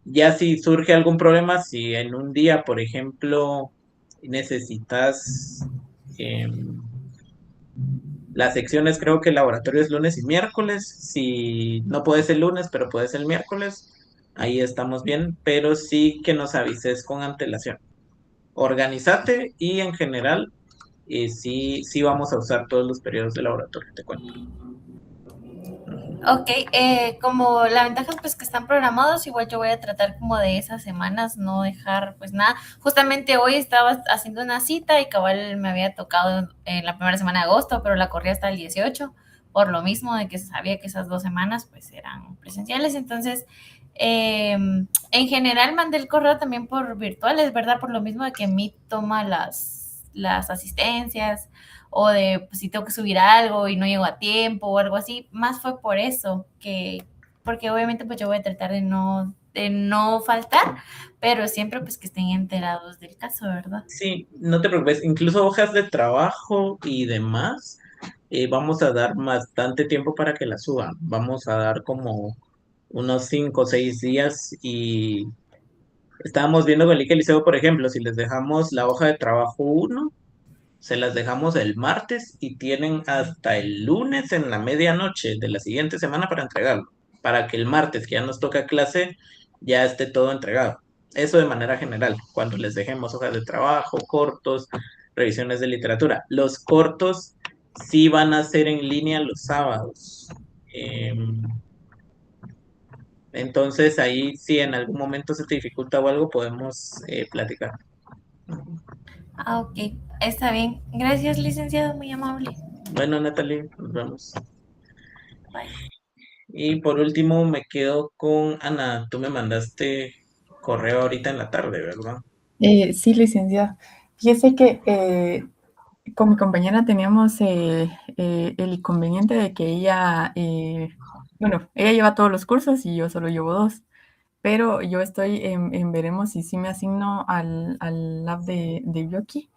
ya si surge algún problema, si en un día, por ejemplo, necesitas las secciones, creo que el laboratorio es lunes y miércoles, si no puedes el lunes, pero puedes el miércoles, ahí estamos bien, pero sí que nos avises con antelación. Organízate y en general, sí vamos a usar todos los periodos de laboratorio, te cuento. Ok, como la ventaja es pues que están programados, igual yo voy a tratar como de esas semanas no dejar pues nada. Justamente hoy estaba haciendo una cita y cabal me había tocado en la primera semana de agosto, pero la corrí hasta el 18, por lo mismo de que sabía que esas 2 semanas pues eran presenciales. Entonces, en general mandé el correo también por virtuales, ¿verdad? Por lo mismo de que Meet toma las asistencias, o de pues, si tengo que subir algo y no llego a tiempo o algo así, más fue por eso, porque obviamente pues yo voy a tratar de no faltar, pero siempre pues que estén enterados del caso, ¿verdad? Sí, no te preocupes, incluso hojas de trabajo y demás, vamos a dar bastante tiempo para que las suban. Vamos a dar como unos 5 o 6 días y estábamos viendo con el Liceo, por ejemplo, si les dejamos la hoja de trabajo 1, se las dejamos el martes y tienen hasta el lunes en la medianoche de la siguiente semana para entregarlo, para que el martes que ya nos toca clase ya esté todo entregado. Eso de manera general, cuando les dejemos hojas de trabajo, cortos, revisiones de literatura. Los cortos sí van a ser en línea los sábados. Entonces ahí si en algún momento se te dificulta o algo, podemos platicar. Ah, ok, está bien. Gracias, licenciado, muy amable. Bueno, Natalie, nos vemos. Bye. Y por último me quedo con Ana. Tú me mandaste correo ahorita en la tarde, ¿verdad? Sí, licenciada. Fíjese que con mi compañera teníamos el inconveniente de que ella, ella lleva todos los cursos y yo solo llevo 2, pero yo estoy en veremos si sí me asigno al lab de Bioki,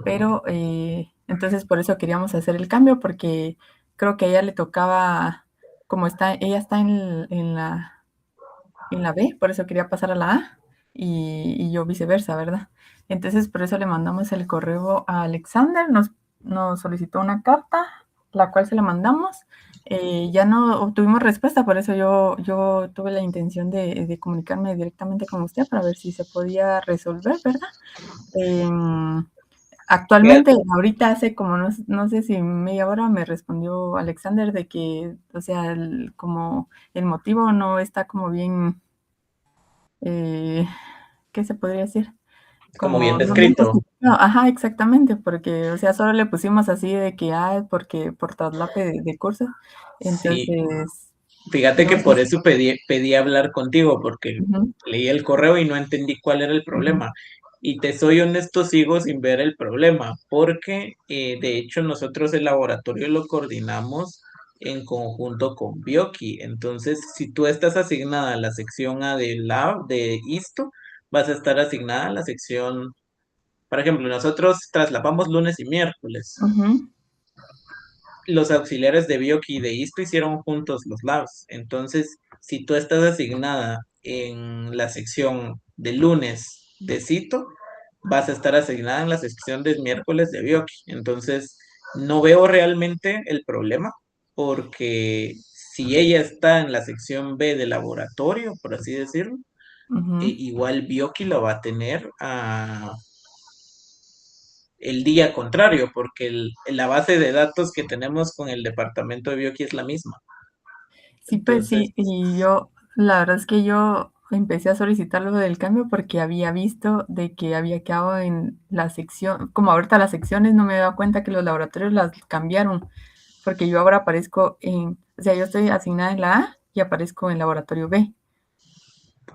pero entonces por eso queríamos hacer el cambio, porque creo que a ella le tocaba, como ella está en la B, por eso quería pasar a la A y yo viceversa, ¿verdad? Entonces por eso le mandamos el correo a Alexander, nos solicitó una carta, la cual se la mandamos. Ya no obtuvimos respuesta, por eso yo tuve la intención de comunicarme directamente con usted para ver si se podía resolver, ¿verdad? Actualmente, ahorita hace como no sé si media hora me respondió Alexander de que, o sea, como el motivo no está como bien, ¿qué se podría decir? Como bien No descrito. ajá, exactamente, porque, o sea, solo le pusimos así de que, porque por traslape de curso, entonces, Sí. Fíjate que no por sé. eso pedí hablar contigo, porque Ujú. leí el correo y no entendí cuál era el problema. Y te soy honesto, sigo sin ver el problema, porque de hecho nosotros el laboratorio lo coordinamos en conjunto con Bioki. Entonces, si tú estás asignada a la sección A de Lab, de ISTO, vas a estar asignada a la sección, por ejemplo, nosotros traslapamos lunes y miércoles. Ujú. Los auxiliares de Bioki y de ISTO hicieron juntos los labs. Entonces, si tú estás asignada en la sección de lunes de Cito, vas a estar asignada en la sección de miércoles de Bioki. Entonces, no veo realmente el problema, porque si ella está en la sección B de laboratorio, por así decirlo, Ujú. igual Bioki lo va a tener el día contrario, porque la base de datos que tenemos con el departamento de Bioki es la misma. Sí, pues Entonces, sí, y la verdad es que yo empecé a solicitar lo del cambio porque había visto de que había quedado en la sección, como ahorita las secciones, no me he dado cuenta que los laboratorios las cambiaron, porque yo ahora aparezco o sea, yo estoy asignada en la A y aparezco en laboratorio B.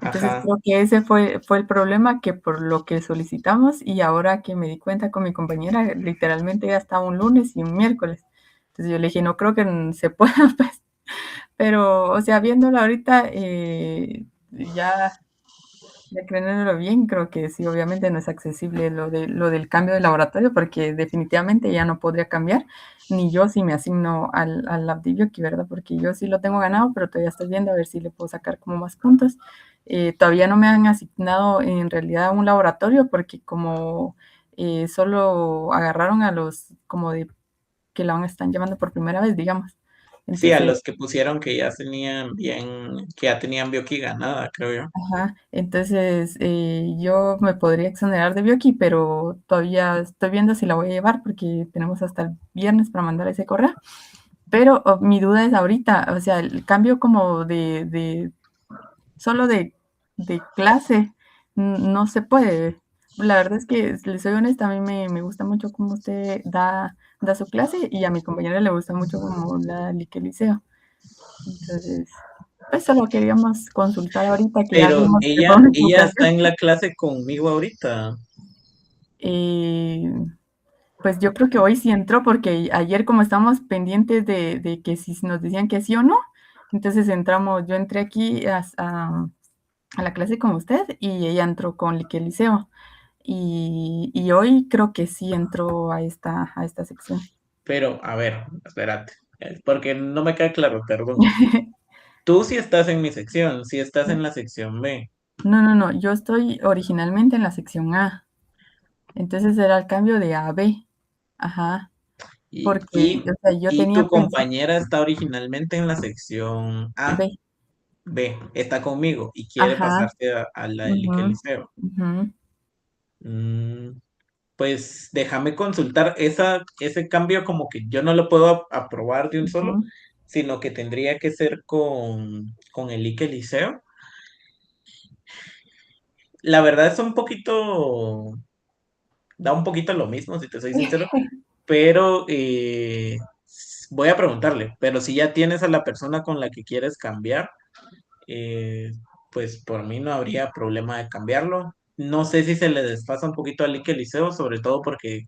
Entonces ajá. creo que ese fue el problema, que por lo que solicitamos, y ahora que me di cuenta con mi compañera, literalmente ya estaba un lunes y un miércoles. Entonces yo le dije, no creo que se pueda, pues. Pero, o sea, viéndolo ahorita, ya Ya creyéndolo bien, creo que sí, obviamente no es accesible lo del cambio de laboratorio, porque definitivamente ya no podría cambiar, ni yo si me asigno al Lab de Bioki, ¿verdad? Porque yo sí lo tengo ganado, pero todavía estoy viendo a ver si le puedo sacar como más puntos. Todavía no me han asignado en realidad un laboratorio, porque como solo agarraron a los como de que la están llevando por primera vez, digamos. Sí, a Entonces, los que pusieron que ya tenían bien, que ya tenían Bioki ganada, creo yo. ajá, entonces yo me podría exonerar de Bioki, pero todavía estoy viendo si la voy a llevar porque tenemos hasta el viernes para mandar ese correo. Pero mi duda es ahorita, o sea, el cambio como solo de clase no se puede. La verdad es que, si les soy honesta, a mí me gusta mucho cómo usted da su clase y a mi compañera le gusta mucho cómo la Lique Liceo. Entonces, pues solo queríamos consultar ahorita que ya Pero vimos que fue ella, una ella está equivocación. en la clase conmigo ahorita. Eh, pues yo creo que hoy sí entró porque ayer como estábamos pendientes de que si nos decían que sí o no, entonces yo entré aquí a la clase con usted y ella entró con Lique Liceo. Y hoy creo que sí entró a esta sección. Pero, a ver, espérate, porque no me queda claro, perdón. Tú sí estás en mi sección, sí estás en la sección B. No, yo estoy originalmente en la sección A. Entonces era el cambio de A a B. Ajá. Y, Porque, y, o sea, yo y tenía tu pensado compañera está originalmente en la sección A, B. B, está conmigo y quiere Ajá. pasarse a la del Lique Ujú, Liceo. ujú, Mm, pues déjame consultar ese cambio como que yo no lo puedo aprobar de un solo, ujú. sino que tendría que ser con el Ike Liceo. La verdad es un poquito, da un poquito lo mismo, si te soy sincero, pero voy a preguntarle, pero si ya tienes a la persona con la que quieres cambiar, eh, pues por mí no habría problema de cambiarlo. No sé si se le desfasa un poquito al Ike Liceo, sobre todo porque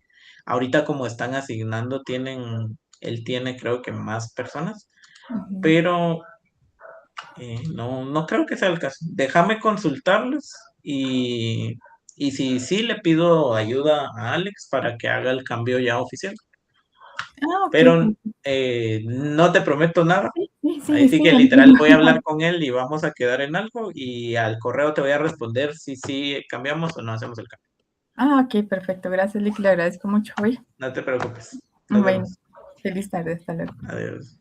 ahorita como están asignando, él tiene creo que más personas, Ujú. pero no creo que sea el caso. Déjame consultarlos y si sí, le pido ayuda a Alex para que haga el cambio ya oficial. Ah, ok, Pero perfecto. no te prometo nada. Sí, Ahí sí, sí sí, que lo literal entiendo. voy a hablar con él y vamos a quedar en algo y al correo te voy a responder si sí cambiamos o no hacemos el cambio. Ah, ok, perfecto. Gracias, Lick, le agradezco mucho. Oye, No te preocupes. Nos bueno, vemos. feliz tarde, hasta luego. Adiós.